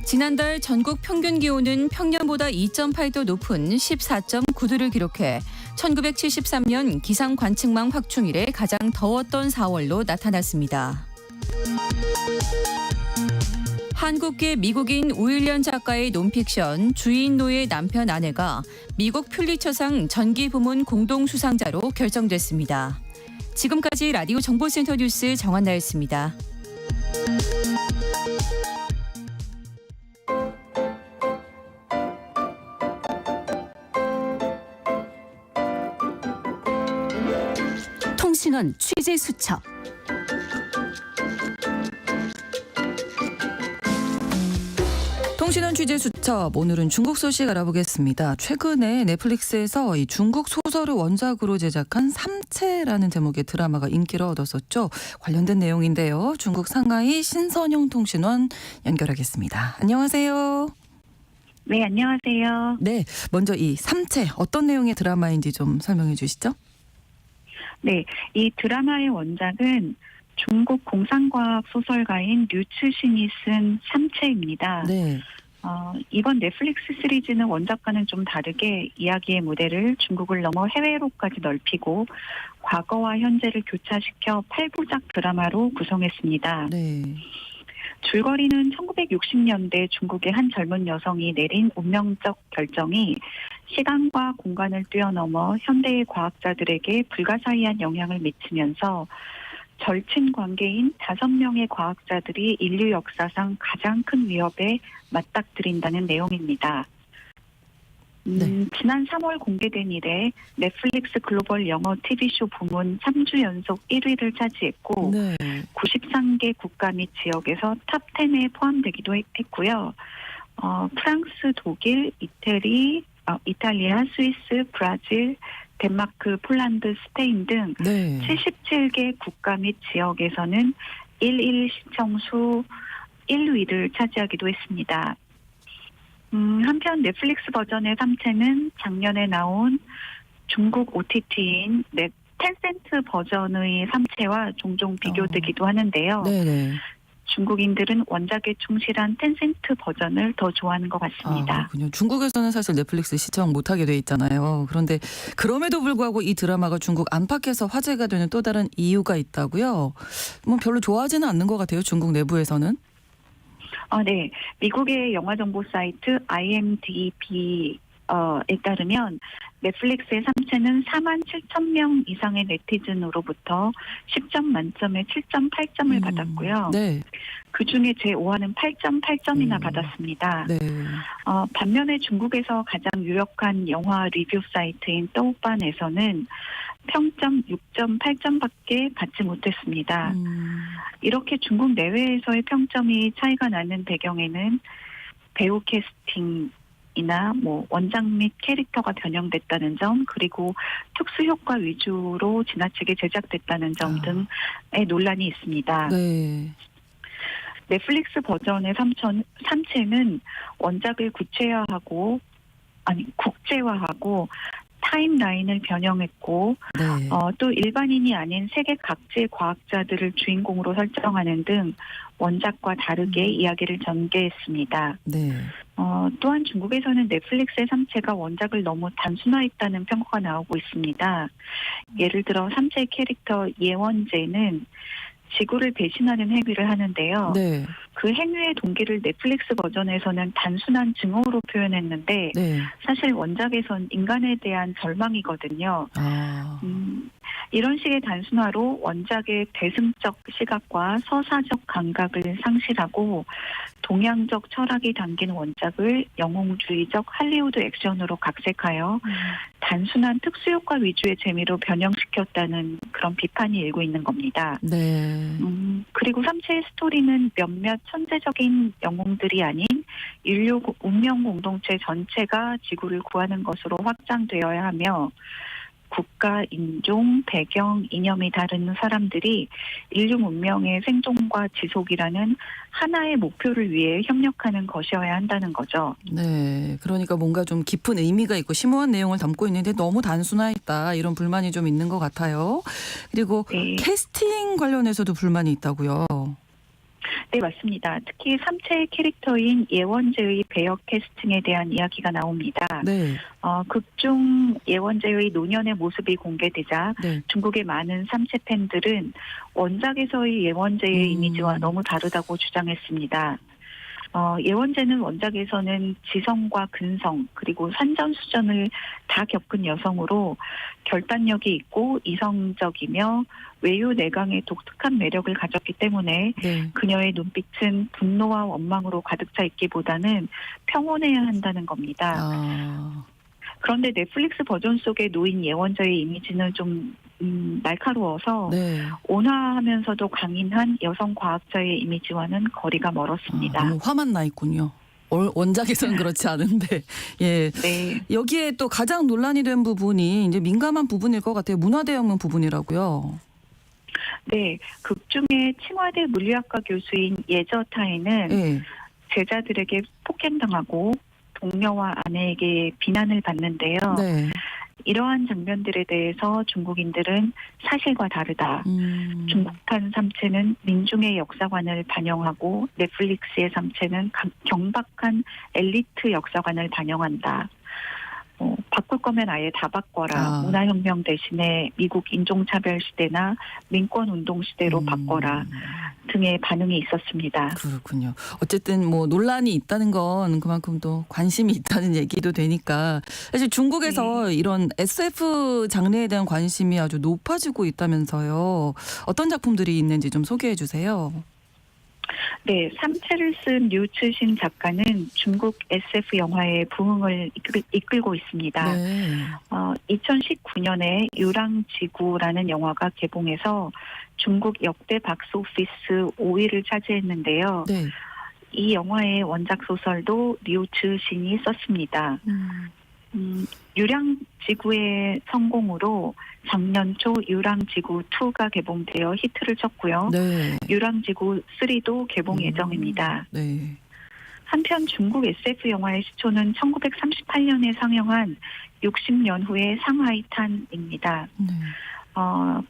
지난달 전국 평균 기온은 평년보다 2.8도 높은 14.9도를 기록해 1973년 기상 관측망 확충 이래 가장 더웠던 4월로 나타났습니다. 한국계 미국인 우일련 작가의 논픽션 주인노의 남편 아내가 미국 퓰리처상 전기 부문 공동 수상자로 결정됐습니다. 지금까지 라디오 정보센터 뉴스 정한나였습니다. 통신원 취재 수첩. 통신원 취재 수첩, 오늘은 중국 소식 알아보겠습니다. 최근에 넷플릭스에서 이 중국 소설을 원작으로 제작한 삼체라는 제목의 드라마가 인기를 얻었었죠. 관련된 내용인데요. 중국 상하이 신선영 통신원 연결하겠습니다. 안녕하세요. 네, 안녕하세요. 네, 먼저 이 삼체 어떤 내용의 드라마인지 좀 설명해 주시죠. 네, 이 드라마의 원작은 중국 공상과학 소설가인 류츠신이 쓴 삼체입니다. 네. 이번 넷플릭스 시리즈는 원작과는 좀 다르게 이야기의 무대를 중국을 넘어 해외로까지 넓히고 과거와 현재를 교차시켜 8부작 드라마로 구성했습니다. 네. 줄거리는 1960년대 중국의 한 젊은 여성이 내린 운명적 결정이 시간과 공간을 뛰어넘어 현대의 과학자들에게 불가사의한 영향을 미치면서 절친 관계인 5명의 과학자들이 인류 역사상 가장 큰 위협에 맞닥뜨린다는 내용입니다. 지난 3월 공개된 이래 넷플릭스 글로벌 영어 TV쇼 부문 3주 연속 1위를 차지했고 네. 93개 국가 및 지역에서 탑10에 포함되기도 했고요. 프랑스, 독일, 이탈리아, 스위스, 브라질, 덴마크, 폴란드, 스페인 등 네. 77개 국가 및 지역에서는 1일 시청수 1위를 차지하기도 했습니다. 한편 넷플릭스 버전의 삼체는 작년에 나온 중국 OTT인 텐센트 버전의 삼체와 종종 비교되기도 하는데요. 네네. 중국인들은 원작에 충실한 텐센트 버전을 더 좋아하는 것 같습니다. 그렇군요. 중국에서는 사실 넷플릭스 시청 못하게 돼 있잖아요. 그런데 그럼에도 불구하고 이 드라마가 중국 안팎에서 화제가 되는 또 다른 이유가 있다고요? 뭐 별로 좋아하지는 않는 것 같아요. 중국 내부에서는. 네. 미국의 영화 정보 사이트 IMDb에 따르면 넷플릭스의 3채는 47,000명 이상의 네티즌으로부터 10점 만점에 7.8점을 받았고요. 네. 그중에 제5화는 8.8점이나 받았습니다. 네. 반면에 중국에서 가장 유력한 영화 리뷰 사이트인 떠오반에서는 평점 6.8점밖에 받지 못했습니다. 이렇게 중국 내외에서의 평점이 차이가 나는 배경에는 배우 캐스팅이나 원작 및 캐릭터가 변형됐다는 점, 그리고 특수 효과 위주로 지나치게 제작됐다는 점 등의 논란이 있습니다. 네. 넷플릭스 버전의 3채는 원작을 국제화하고 타임라인을 변형했고 네. 또 일반인이 아닌 세계 각지의 과학자들을 주인공으로 설정하는 등 원작과 다르게 이야기를 전개했습니다. 네. 또한 중국에서는 넷플릭스의 3채가 원작을 너무 단순화했다는 평가가 나오고 있습니다. 예를 들어 3채 캐릭터 예원재는 지구를 배신하는 행위를 하는데요. 네. 그 행위의 동기를 넷플릭스 버전에서는 단순한 증오로 표현했는데 네. 사실 원작에선 인간에 대한 절망이거든요. 이런 식의 단순화로 원작의 대승적 시각과 서사적 감각을 상실하고 동양적 철학이 담긴 원작을 영웅주의적 할리우드 액션으로 각색하여 단순한 특수효과 위주의 재미로 변형시켰다는 그런 비판이 일고 있는 겁니다. 네. 그리고 3채의 스토리는 몇몇 천재적인 영웅들이 아닌 인류 운명 공동체 전체가 지구를 구하는 것으로 확장되어야 하며 국가, 인종, 배경, 이념이 다른 사람들이 인류 문명의 생존과 지속이라는 하나의 목표를 위해 협력하는 것이어야 한다는 거죠. 네. 그러니까 뭔가 좀 깊은 의미가 있고 심오한 내용을 담고 있는데 너무 단순화했다. 이런 불만이 좀 있는 것 같아요. 그리고 네. 캐스팅 관련해서도 불만이 있다고요. 네, 맞습니다. 특히 3채의 캐릭터인 예원재의 배역 캐스팅에 대한 이야기가 나옵니다. 네. 극중 예원재의 노년의 모습이 공개되자 네. 중국의 많은 3채 팬들은 원작에서의 예원재의 이미지와 너무 다르다고 주장했습니다. 예원재는 원작에서는 지성과 근성 그리고 산전수전을 다 겪은 여성으로 결단력이 있고 이성적이며 외유 내강의 독특한 매력을 가졌기 때문에 네. 그녀의 눈빛은 분노와 원망으로 가득 차 있기보다는 평온해야 한다는 겁니다. 그런데 넷플릭스 버전 속에 놓인 예원자의 이미지는 좀 날카로워서 네. 온화하면서도 강인한 여성 과학자의 이미지와는 거리가 멀었습니다. 너무 화만 나 있군요. 원작에서는 그렇지 않은데. 예. 네. 여기에 또 가장 논란이 된 부분이 이제 민감한 부분일 것 같아요. 문화대혁명 부분이라고요. 네. 극중의 칭화대 물리학과 교수인 예저타이는 네. 제자들에게 폭행당하고 동료와 아내에게 비난을 받는데요. 네. 이러한 장면들에 대해서 중국인들은 사실과 다르다. 중국판 3채는 민중의 역사관을 반영하고 넷플릭스의 3채는 경박한 엘리트 역사관을 반영한다. 바꿀 거면 아예 다 바꿔라. 문화혁명 대신에 미국 인종차별 시대나 민권운동 시대로 바꿔라 등의 반응이 있었습니다. 그렇군요. 어쨌든 논란이 있다는 건 그만큼 또 관심이 있다는 얘기도 되니까 사실 중국에서 이런 SF 장르에 대한 관심이 아주 높아지고 있다면서요. 어떤 작품들이 있는지 좀 소개해 주세요. 네, 3채를 쓴 류츠신 작가는 중국 SF 영화의 부흥을 이끌고 있습니다. 네. 2019년에 유랑지구라는 영화가 개봉해서 중국 역대 박스오피스 5위를 차지했는데요. 네. 이 영화의 원작 소설도 류츠신이 썼습니다. 유랑지구의 성공으로 작년 초 유랑지구2가 개봉되어 히트를 쳤고요. 네. 유랑지구3도 개봉 예정입니다. 네. 한편 중국 SF 영화의 시초는 1938년에 상영한 60년 후의 상하이탄입니다. 네.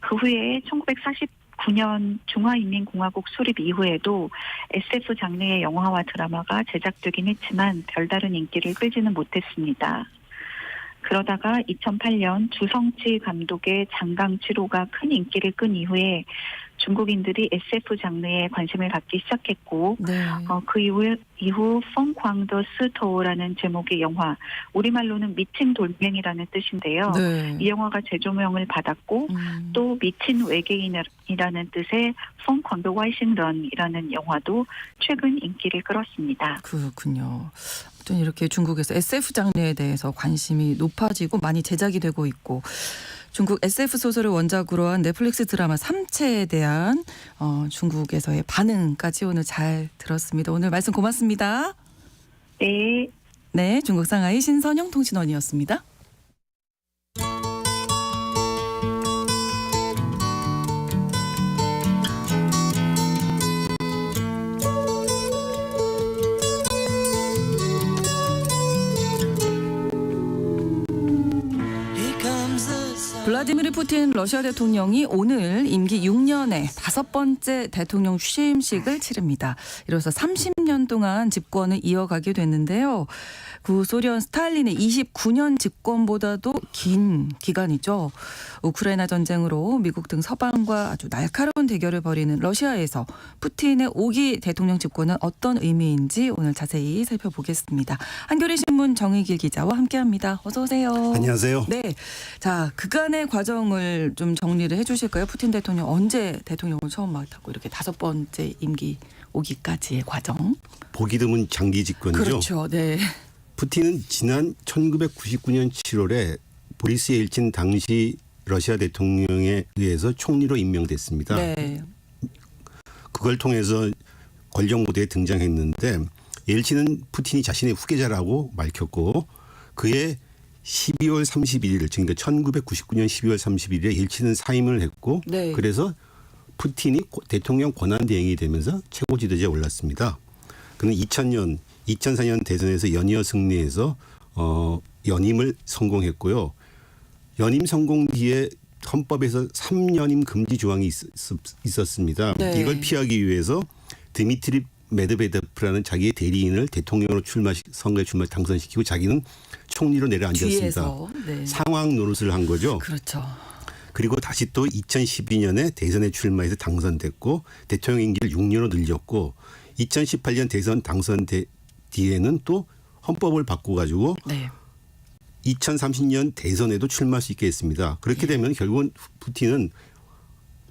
그 후에 1949년 중화인민공화국 수립 이후에도 SF 장르의 영화와 드라마가 제작되긴 했지만 별다른 인기를 끌지는 못했습니다. 그러다가 2008년 주성치 감독의 장강 치로가 큰 인기를 끈 이후에 중국인들이 SF 장르에 관심을 갖기 시작했고 네. 그 이후 펑광더 스토어라는 제목의 영화, 우리말로는 미친 돌멩이라는 뜻인데요. 네. 이 영화가 재조명을 받았고 또 미친 외계인이라는 뜻의 펑광더 와이싱런이라는 영화도 최근 인기를 끌었습니다. 그렇군요. 아무튼 이렇게 중국에서 SF 장르에 대해서 관심이 높아지고 많이 제작이 되고 있고 중국 SF 소설을 원작으로 한 넷플릭스 드라마 3채에 대한 중국에서의 반응까지 오늘 잘 들었습니다. 오늘 말씀 고맙습니다. 네. 네, 중국 상하이 신선영 통신원이었습니다. Here comes the sun. 블라디미르 푸틴 러시아 대통령이 오늘 임기 6년의 5번째 대통령 취임식을 치릅니다. 이로써 30년 동안 집권을 이어가게 됐는데요. 구소련 스탈린의 29년 집권보다도 긴 기간이죠. 우크라이나 전쟁으로 미국 등 서방과 아주 날카로운 대결을 벌이는 러시아에서 푸틴의 5기 대통령 집권은 어떤 의미인지 오늘 자세히 살펴보겠습니다. 한겨레 신문 정의길 기자와 함께합니다. 어서 오세요. 안녕하세요. 네, 자 그간의 과정을 좀 정리를 해주실까요? 푸틴 대통령 언제 대통령을 처음 맡았고 이렇게 5번째 임기 오기까지의 과정. 보기 드문 장기 집권이죠. 그렇죠. 네. 푸틴은 지난 1999년 7월에 보리스 엘친 당시 러시아 대통령에 의해서 총리로 임명됐습니다. 네. 그걸 통해서 권력 무대에 등장했는데 엘친은 푸틴이 자신의 후계자라고 밝혔고 그해 12월 31일 그러니까 1999년 12월 31일에 엘친은 사임을 했고 네. 그래서 푸틴이 대통령 권한대행이 되면서 최고 지도자에 올랐습니다. 그는 2004년 대선에서 연이어 승리해서 연임을 성공했고요. 연임 성공 뒤에 헌법에서 3연임 금지 조항이 있었습니다. 네. 이걸 피하기 위해서 드미트리 메드베데프라는 자기의 대리인을 대통령으로 선거에 당선시키고 자기는 총리로 내려앉았습니다. 뒤에서. 네. 상황 노릇을 한 거죠. 그렇죠. 그리고 다시 또 2012년에 대선에 출마해서 당선됐고 대통령 임기를 6년으로 늘렸고 2018년 대선 당선 뒤에는 또 헌법을 바꿔가지고 네. 2030년 대선에도 출마할 수 있게 했습니다. 그렇게 되면 결국은 푸틴은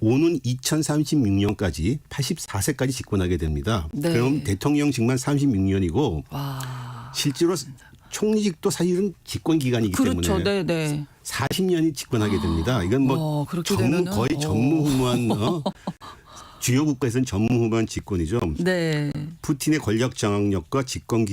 오는 2036년까지 84세까지 집권하게 됩니다. 네. 그럼 대통령직만 36년이고 와. 실제로 총리직도 사실은 집권 기간이기 그렇죠. 때문에 네. 40년이 집권하게 됩니다. 이건 뭐 그렇게 되면은 거의 전무후무한 주요 국가에서는 전무후무한 집권이죠. 네. 푸틴의 권력 장악력과 집권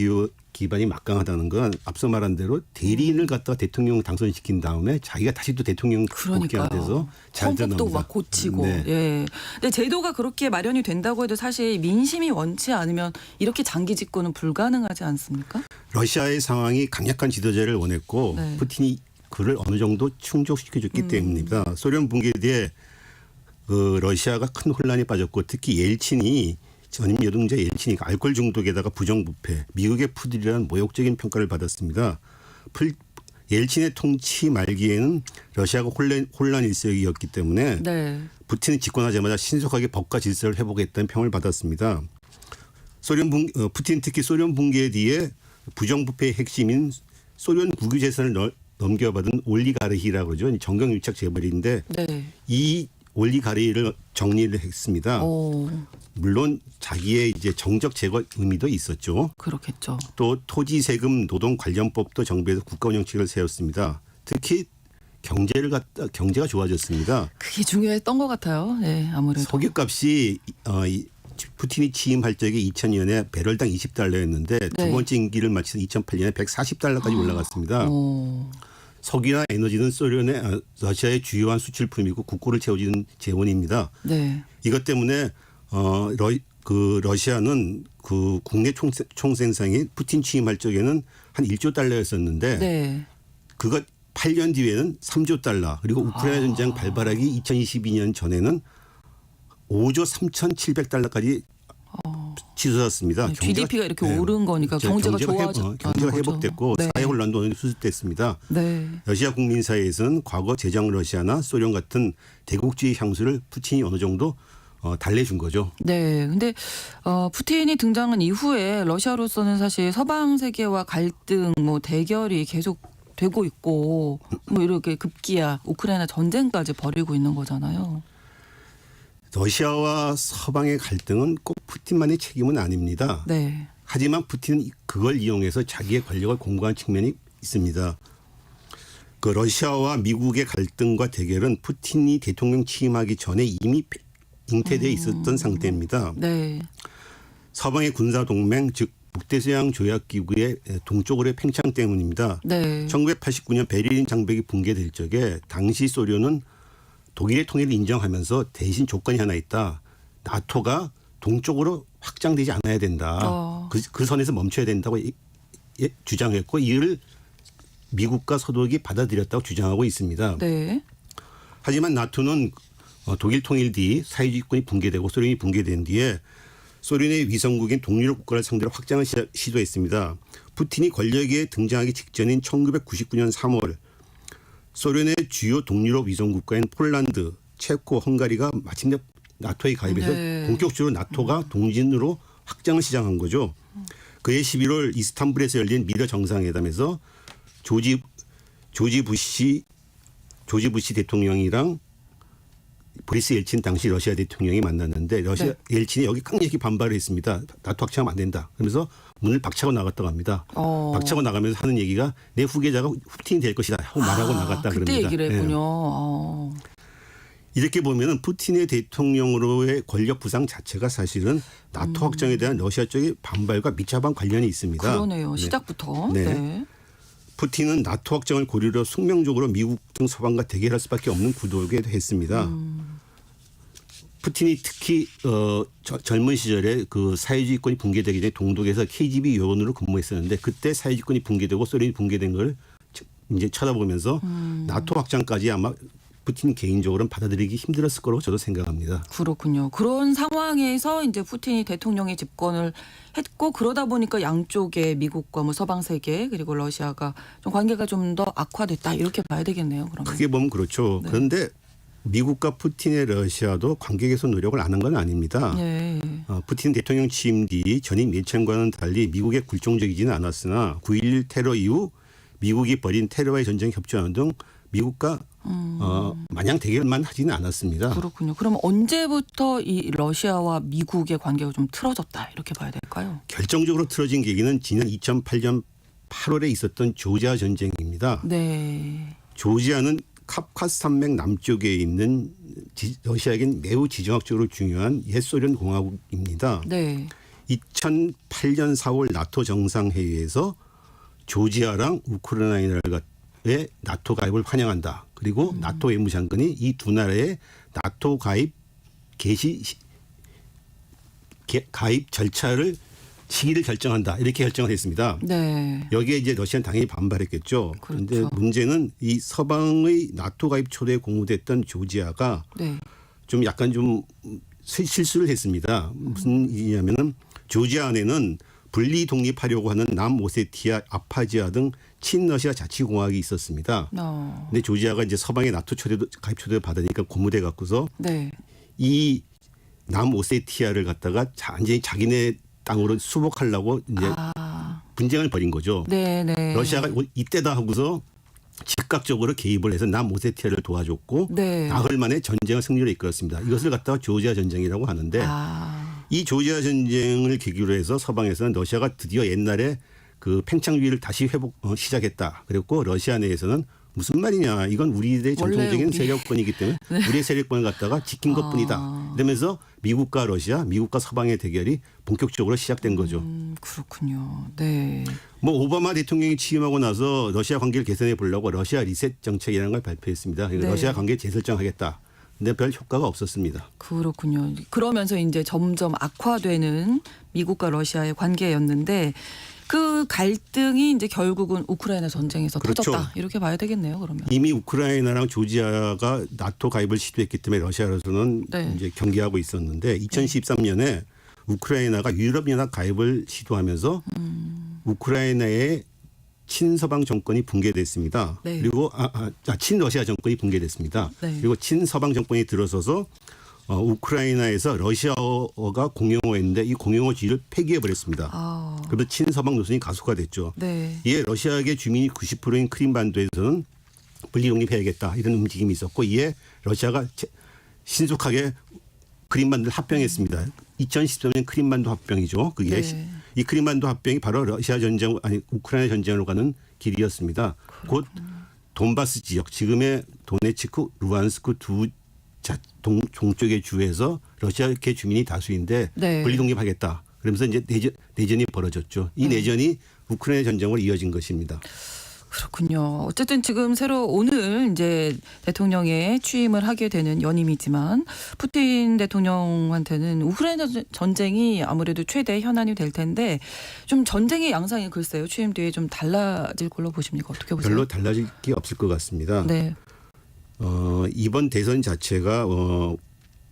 기반이 막강하다는 건 앞서 말한 대로 대리인을 갖다가 대통령 당선시킨 다음에 자기가 다시 또 대통령 복귀가 돼서 잘 헌법도 드러납니다. 막 고치고. 네. 예. 근데 제도가 그렇게 마련이 된다고 해도 사실 민심이 원치 않으면 이렇게 장기 집권은 불가능하지 않습니까? 러시아의 상황이 강력한 지도자를 원했고 네. 푸틴이 그를 어느 정도 충족시켜줬기 때문입니다. 소련 붕괴 뒤에 러시아가 큰 혼란에 빠졌고 특히 엘친이 전임 여동자 엘친이 알코올 중독에다가 부정부패, 미국의 푸들이라는 모욕적인 평가를 받았습니다. 엘친의 통치 말기에는 러시아가 혼란 일색이었기 때문에 네. 푸틴은 집권하자마자 신속하게 법과 질서를 회복했다는 평을 받았습니다. 푸틴 특히 소련 붕괴 뒤에 부정부패의 핵심인 소련 국유재산을 넘겨받은 올리가르히라고 그러죠. 정경유착 재벌인데 네. 이 올리가르히를 정리를 했습니다. 물론 자기의 이제 정적 제거 의미도 있었죠. 그렇겠죠. 또 토지 세금 노동 관련법도 정부에서 국가 운영책을 세웠습니다. 특히 경제가 좋아졌습니다. 그게 중요했던 것 같아요. 네, 아무래도. 석유값이 푸틴이 취임할 적에 2000년에 배럴당 20달러였는데 네. 두 번째 임기를 마치는 2008년에 140달러까지 올라갔습니다. 석유나 에너지는 러시아의 주요한 수출품이고 국고를 채워주는 재원입니다. 네. 이것 때문에 러시아는 그 국내 총생산이 푸틴 취임할 적에는 한 1조 달러였었는데 네. 그것 8년 뒤에는 3조 달러 그리고 우크라이나 전쟁 발발하기 2022년 전에는 5조 3,700달러까지 치솟았습니다. 네, GDP가 이렇게 오른 거니까 경제가 좋아졌다는 경제가 회복됐고 거죠. 네. 사회 혼란도 수습됐습니다. 네. 러시아 국민 사이에서는 과거 제장 러시아나 소련 같은 대국주의 향수를 푸틴이 어느 정도 달래준 거죠. 네. 근데 푸틴이 등장한 이후에 러시아로서는 사실 서방 세계와 갈등, 뭐 대결이 계속 되고 있고 뭐 이렇게 급기야 우크라이나 전쟁까지 벌이고 있는 거잖아요. 러시아와 서방의 갈등은 꼭 푸틴만의 책임은 아닙니다. 네. 하지만 푸틴은 그걸 이용해서 자기의 권력을 공고한 측면이 있습니다. 그 러시아와 미국의 갈등과 대결은 푸틴이 대통령 취임하기 전에 이미 잉태되어 있었던 상태입니다. 네. 서방의 군사 동맹 즉 북대서양 조약기구의 동쪽으로의 팽창 때문입니다. 네. 1989년 베를린 장벽이 붕괴될 적에 당시 소련은 독일의 통일을 인정하면서 대신 조건이 하나 있다. 나토가 동쪽으로 확장되지 않아야 된다. 그 선에서 멈춰야 된다고 주장했고 이를 미국과 서독이 받아들였다고 주장하고 있습니다. 네. 하지만 나토는 독일 통일 뒤 사회주의권이 붕괴되고 소련이 붕괴된 뒤에 소련의 위성국인 동유럽 국가를 상대로 확장을 시도했습니다. 푸틴이 권력에 등장하기 직전인 1999년 3월 소련의 주요 동유럽 위성국가인 폴란드, 체코, 헝가리가 마침내 나토에 가입해서 네. 본격적으로 나토가 동진으로 확장을 시작한 거죠. 그해 11월 이스탄불에서 열린 미러 정상회담에서 조지 부시 대통령이랑 보리스 옐친 당시 러시아 대통령이 만났는데 러시아 옐친이 여기 강력히 반발을 했습니다. 나토 확장하면 안 된다. 그러면서 문을 박차고 나갔다고 합니다. 박차고 나가면서 하는 얘기가 내 후계자가 푸틴이 될 것이다 하고 말하고 나갔다 그때 그럽니다. 얘기를 했군요. 이렇게 보면은 푸틴의 대통령으로의 권력 부상 자체가 사실은 나토 확장에 대한 러시아 쪽의 반발과 밀접한 관련이 있습니다. 그러네요. 네. 시작부터. 네. 네. 푸틴은 나토 확장을 고리로 숙명적으로 미국 등 서방과 대결할 수밖에 없는 구도게 했습니다. 푸틴이 특히 젊은 시절에 그 사회주의권이 붕괴되기 전에 동독에서 KGB 요원으로 근무했었는데 그때 사회주의권이 붕괴되고 소련이 붕괴된 걸 이제 쳐다보면서 나토 확장까지 아마 푸틴 개인적으로는 받아들이기 힘들었을 거라고 저도 생각합니다. 그렇군요. 그런 상황에서 이제 푸틴이 대통령이 집권을 했고 그러다 보니까 양쪽에 미국과 뭐 서방 세계 그리고 러시아가 좀 관계가 좀 더 악화됐다 이렇게 봐야 되겠네요. 그러면. 크게 보면 그렇죠. 네. 그런데 미국과 푸틴의 러시아도 관계 개선 노력을 안 한 건 아닙니다. 네. 푸틴 대통령 취임 뒤 전임 예천과는 달리 미국에 굴종적이지는 않았으나 9.11 테러 이후 미국이 벌인 테러와의 전쟁에 협조하는 등 미국과 마냥 대결만 하지는 않았습니다. 그렇군요. 그럼 언제부터 이 러시아와 미국의 관계가 좀 틀어졌다 이렇게 봐야 될까요? 결정적으로 틀어진 계기는 지난 2008년 8월에 있었던 조지아 전쟁입니다. 네. 조지아는 카프카스 산맥 남쪽에 있는 러시아에겐 매우 지정학적으로 중요한 옛소련 공화국입니다. 네. 2008년 4월 나토 정상회의에서 조지아랑 우크라이나의 나토 가입을 환영한다. 그리고 나토 외무장관이 이 두 나라의 나토 가입 가입 절차를 시기를 결정한다. 이렇게 결정을 했습니다. 네. 여기에 이제 러시아는 당연히 반발했겠죠. 그런데 그렇죠. 문제는 이 서방의 나토 가입 초대에 공모됐던 조지아가 네. 좀 약간 좀 실수를 했습니다. 무슨 일이냐면은 조지아 안에는 분리 독립하려고 하는 남오세티아, 아파지아 등 친러시아 자치공화국이 있었습니다. 근데 조지아가 이제 서방의 나토 가입 초대를 받으니까 고무돼 갖고서 네. 이 남오세티아를 갖다가 완전히 자기네 땅으로 수복하려고 이제 분쟁을 벌인 거죠. 네, 네. 러시아가 이때다 하고서 즉각적으로 개입을 해서 남오세티아를 도와줬고 네. 나흘 만에 전쟁을 승리로 이끌었습니다. 이것을 갖다가 조지아 전쟁이라고 하는데 이 조지아 전쟁을 계기로 해서 서방에서는 러시아가 드디어 옛날에 그 팽창주의를 다시 시작했다. 그랬고 러시아 내에서는 무슨 말이냐. 이건 우리들의 전통적인 세력권이기 때문에 네. 우리의 세력권을 갖다가 지킨 것뿐이다. 이러면서 미국과 러시아, 미국과 서방의 대결이 본격적으로 시작된 거죠. 그렇군요. 네. 뭐 오바마 대통령이 취임하고 나서 러시아 관계를 개선해 보려고 러시아 리셋 정책이라는 걸 발표했습니다. 네. 러시아 관계를 재설정하겠다. 근데 별 효과가 없었습니다. 그렇군요. 그러면서 이제 점점 악화되는 미국과 러시아의 관계였는데 그 갈등이 이제 결국은 우크라이나 전쟁에서 그렇죠. 터졌다. 이렇게 봐야 되겠네요. 그러면. 이미 우크라이나랑 조지아가 나토 가입을 시도했기 때문에 러시아로서는 네. 이제 경계하고 있었는데 2013년에 우크라이나가 유럽연합 가입을 시도하면서 우크라이나의 친서방 정권이 붕괴됐습니다. 네. 그리고 친러시아 정권이 붕괴됐습니다. 네. 그리고 친서방 정권이 들어서서 우크라이나에서 러시아어가 공용어였는데 이 공용어주의를 폐기해버렸습니다. 아. 그래서 친서방 노선이 가속화됐죠. 네. 이에 러시아계 주민이 90%인 크림반도에서는 분리 독립해야겠다 이런 움직임이 있었고 이에 러시아가 신속하게 크림반도를 합병했습니다. 2013년 크림반도 합병이죠. 그게 네. 이 크림반도 합병이 바로 우크라이나 전쟁으로 가는 길이었습니다. 곧 돈바스 지역 지금의 도네츠크, 루안스크 두 동쪽의 주에서 러시아계 주민이 다수인데 네. 분리 독립하겠다. 그러면서 이제 내전이 벌어졌죠. 이 내전이 우크라이나 전쟁으로 이어진 것입니다. 그렇군요. 어쨌든 지금 새로 오늘 이제 대통령에 취임을 하게 되는 연임이지만 푸틴 대통령한테는 우크라이나 전쟁이 아무래도 최대 현안이 될 텐데 좀 전쟁의 양상이 글쎄요. 취임 뒤에 좀 달라질 걸로 보십니까? 어떻게 보세요? 별로 달라질 게 없을 것 같습니다. 네. 이번 대선 자체가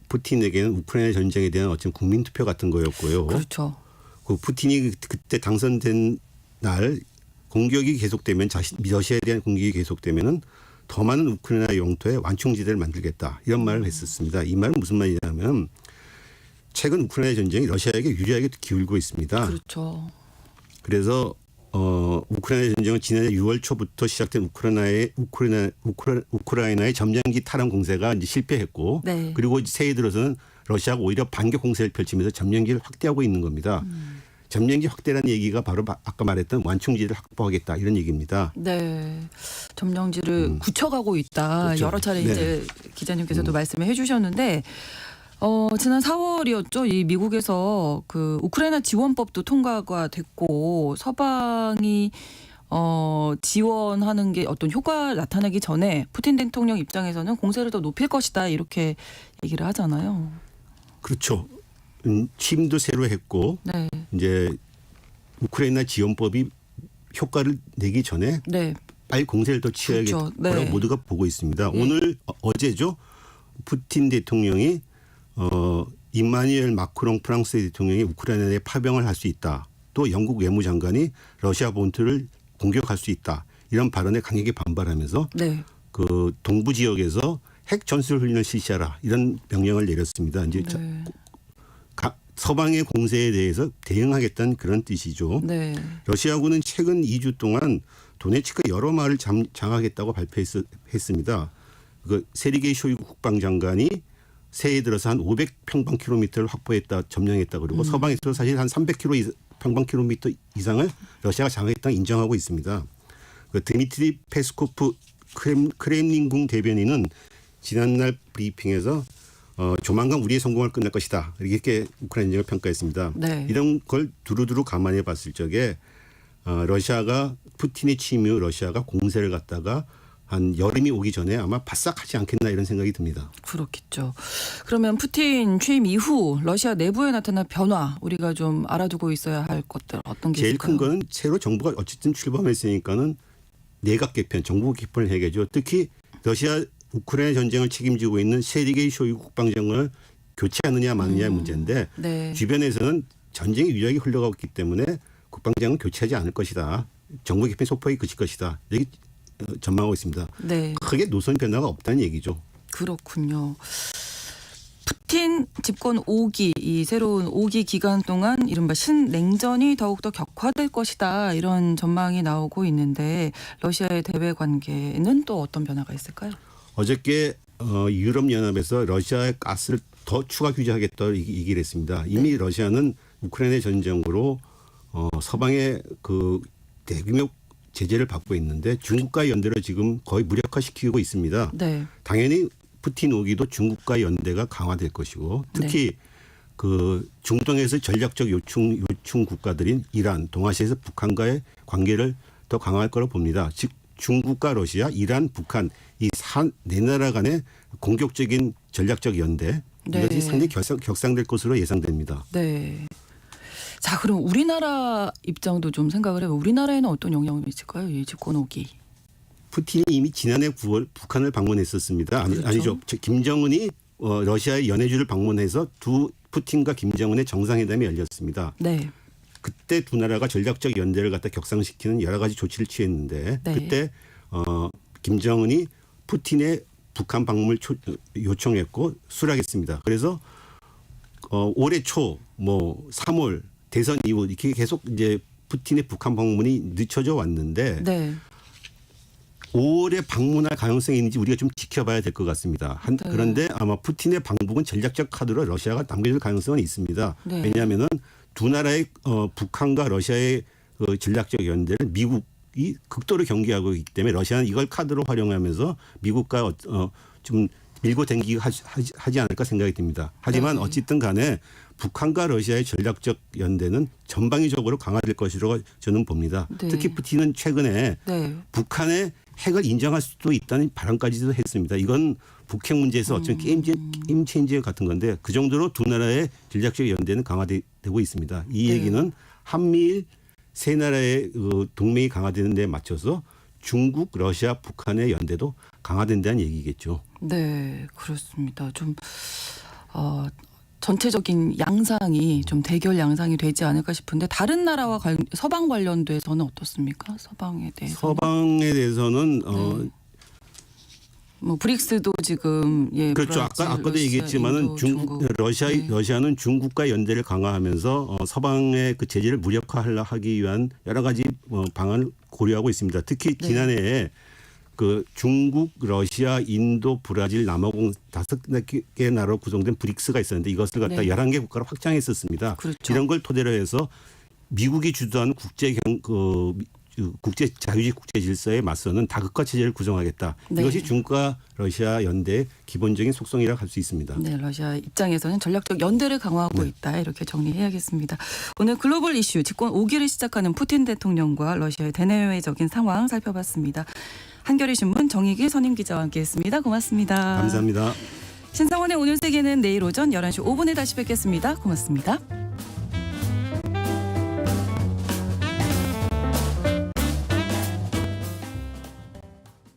푸틴에게는 우크라이나 전쟁에 대한 어떤 국민투표 같은 거였고요. 그렇죠. 그 푸틴이 그때 당선된 날 공격이 계속되면 러시아에 대한 공격이 계속되면은 더 많은 우크라이나 영토에 완충지대를 만들겠다 이런 말을 했었습니다. 이 말은 무슨 말이냐면 최근 우크라이나 전쟁이 러시아에게 유리하게 기울고 있습니다. 그렇죠. 그래서 우크라이나 전쟁은 지난해 6월 초부터 시작된 우크라이나의 점령기 탈환 공세가 이제 실패했고 네. 그리고 새해 들어서는 러시아가 오히려 반격 공세를 펼치면서 점령기를 확대하고 있는 겁니다. 점령기 확대라는 얘기가 바로 아까 말했던 완충지를 확보하겠다 이런 얘기입니다. 네. 점령지를 굳혀가고 있다. 그렇죠. 여러 차례 네. 이제 기자님께서도 말씀을 해주셨는데 지난 4월이었죠. 이 미국에서 그 우크라이나 지원법도 통과가 됐고 서방이 지원하는 게 어떤 효과 나타나기 전에 푸틴 대통령 입장에서는 공세를 더 높일 것이다 이렇게 얘기를 하잖아요. 그렇죠. 취임도 새로 했고 네. 이제 우크라이나 지원법이 효과를 내기 전에 네. 빨리 공세를 더 취해야겠다고 그렇죠. 네. 모두가 보고 있습니다. 오늘 어제죠. 푸틴 대통령이 임마누엘 마크롱 프랑스 대통령이 우크라이나에 파병을 할 수 있다. 또 영국 외무장관이 러시아 본토를 공격할 수 있다. 이런 발언에 강하게 반발하면서 네. 그 동부 지역에서 핵 전술 훈련을 실시하라 이런 명령을 내렸습니다. 이제 네. 서방의 공세에 대해서 대응하겠다는 그런 뜻이죠. 네. 러시아군은 최근 2주 동안 도네츠크 여러 마을을 장악했다고 발표했습니다. 그 세르게이 쇼이구 국방장관이 새해 들어서 한 500평방킬로미터를 확보했다, 점령했다 그러고 서방에서 사실 한 300평방킬로미터 이상을 러시아가 장악했다고 인정하고 있습니다. 그 드미트리 페스코프 크렘린궁 대변인은 지난날 브리핑에서 조만간 우리의 성공을 끝낼 것이다. 이렇게 우크라이나 전쟁을 평가했습니다. 네. 이런 걸 두루두루 감안해 봤을 적에 러시아가 푸틴의 취임 이후 러시아가 공세를 갖다가 한 여름이 오기 전에 아마 바싹하지 않겠나 이런 생각이 듭니다. 그렇겠죠. 그러면 푸틴 취임 이후 러시아 내부에 나타난 변화 우리가 좀 알아두고 있어야 할 것들 어떤 게 제일 있을까요? 큰 거는 새로 정부가 어쨌든 출범했으니까는 내각 개편, 정부 개편을 해야겠죠. 특히 러시아 우크라이나 전쟁을 책임지고 있는 세르게이 쇼이구 국방장관을 교체하느냐 마느냐의 문제인데 네. 주변에서는 전쟁이 유리하게 흘러가고 있기 때문에 국방장은 교체하지 않을 것이다. 정부 개편 소폭이 그칠 것이다. 이렇게 전망하고 있습니다. 네. 크게 노선 변화가 없다는 얘기죠. 그렇군요. 푸틴 집권 5기 이 새로운 5기 기간 동안 이른바 신냉전이 더욱더 격화될 것이다 이런 전망이 나오고 있는데 러시아의 대외 관계는 또 어떤 변화가 있을까요? 어저께 유럽연합에서 러시아의 가스를 더 추가 규제하겠다고 얘기를 했습니다. 이미 러시아는 우크라이나 전쟁으로 서방의 그 대규모 제재를 받고 있는데 중국과 연대를 지금 거의 무력화시키고 있습니다. 네. 당연히 푸틴 오기도 중국과 연대가 강화될 것이고 특히 그 중동에서 전략적 요충 국가들인 이란, 동아시아에서 북한과의 관계를 더 강화할 거로 봅니다. 즉 중국과 러시아, 이란, 북한 이 네 나라 간의 공격적인 전략적 연대 이것이 상당히 격상될 것으로 예상됩니다. 네. 자, 그럼 우리나라 입장도 좀 생각을 해보면 우리나라에는 어떤 영향을 미칠까요? 이 집권 5기. 푸틴이 이미 지난해 9월 북한을 방문했었습니다. 그렇죠. 아니죠. 김정은이 러시아의 연해주를 방문해서 두 푸틴과 김정은의 정상회담이 열렸습니다. 네. 그때 두 나라가 전략적 연대를 갖다 격상시키는 여러 가지 조치를 취했는데 네. 그때 김정은이 푸틴의 북한 방문을 요청했고 수락했습니다. 그래서 올해 초 뭐 3월 대선 이후 이렇게 계속 이제 푸틴의 북한 방문이 늦춰져 왔는데 네. 5월에 방문할 가능성이 있는지 우리가 좀 지켜봐야 될 것 같습니다. 네. 그런데 아마 푸틴의 방북은 전략적 카드로 러시아가 남겨줄 가능성은 있습니다. 네. 왜냐하면은 두 나라의 북한과 러시아의 전략적 연대를 미국이 극도로 경계하고 있기 때문에 러시아는 이걸 카드로 활용하면서 미국과 좀 밀고 당기기 하지 않을까 생각이 듭니다. 하지만 네. 어쨌든 간에 북한과 러시아의 전략적 연대는 전방위적으로 강화될 것이라고 저는 봅니다. 네. 특히 푸틴은 최근에 네. 북한의 핵을 인정할 수도 있다는 발언까지도 했습니다. 이건 북핵 문제에서 어떤 게임 체인지 같은 건데 그 정도로 두 나라의 전략적 연대는 강화되고 있습니다. 이 네. 얘기는 한미일 세 나라의 동맹이 강화되는 데 맞춰서 중국, 러시아, 북한의 연대도 강화된다는 얘기겠죠. 네, 그렇습니다. 좀 전체적인 양상이 좀 대결 양상이 되지 않을까 싶은데 다른 나라와 서방 관련돼서는 어떻습니까? 서방에 대해서. 서방에 대해서는 네. 뭐 브릭스도 지금 그렇죠. 브라질, 아까도 러시아, 얘기했지만은 인도, 중국. 네. 러시아는 중국과 연대를 강화하면서 서방의 그 제재를 무력화하기 위한 여러 가지 방안을 고려하고 있습니다. 특히 네. 지난해에 그 중국, 러시아, 인도, 브라질, 남아공 5개 나라로 구성된 브릭스가 있었는데 이것을 갖다 네. 11개 국가로 확장했었습니다. 그렇죠. 이런 걸 토대로 해서 미국이 주도하는 국제 자유주의 국제 질서에 맞서는 다극화 체제를 구성하겠다. 네. 이것이 중국과 러시아 연대의 기본적인 속성이라고 할 수 있습니다. 네, 러시아 입장에서는 전략적 연대를 강화하고 네. 있다. 이렇게 정리해야겠습니다. 오늘 글로벌 이슈 집권 5기를 시작하는 푸틴 대통령과 러시아의 대내외적인 상황 살펴봤습니다. 한겨레 신문 정익일 선임 기자와 함께했습니다. 고맙습니다. 감사합니다. 신성원의 오늘 세계는 내일 오전 11시 5분에 다시 뵙겠습니다. 고맙습니다.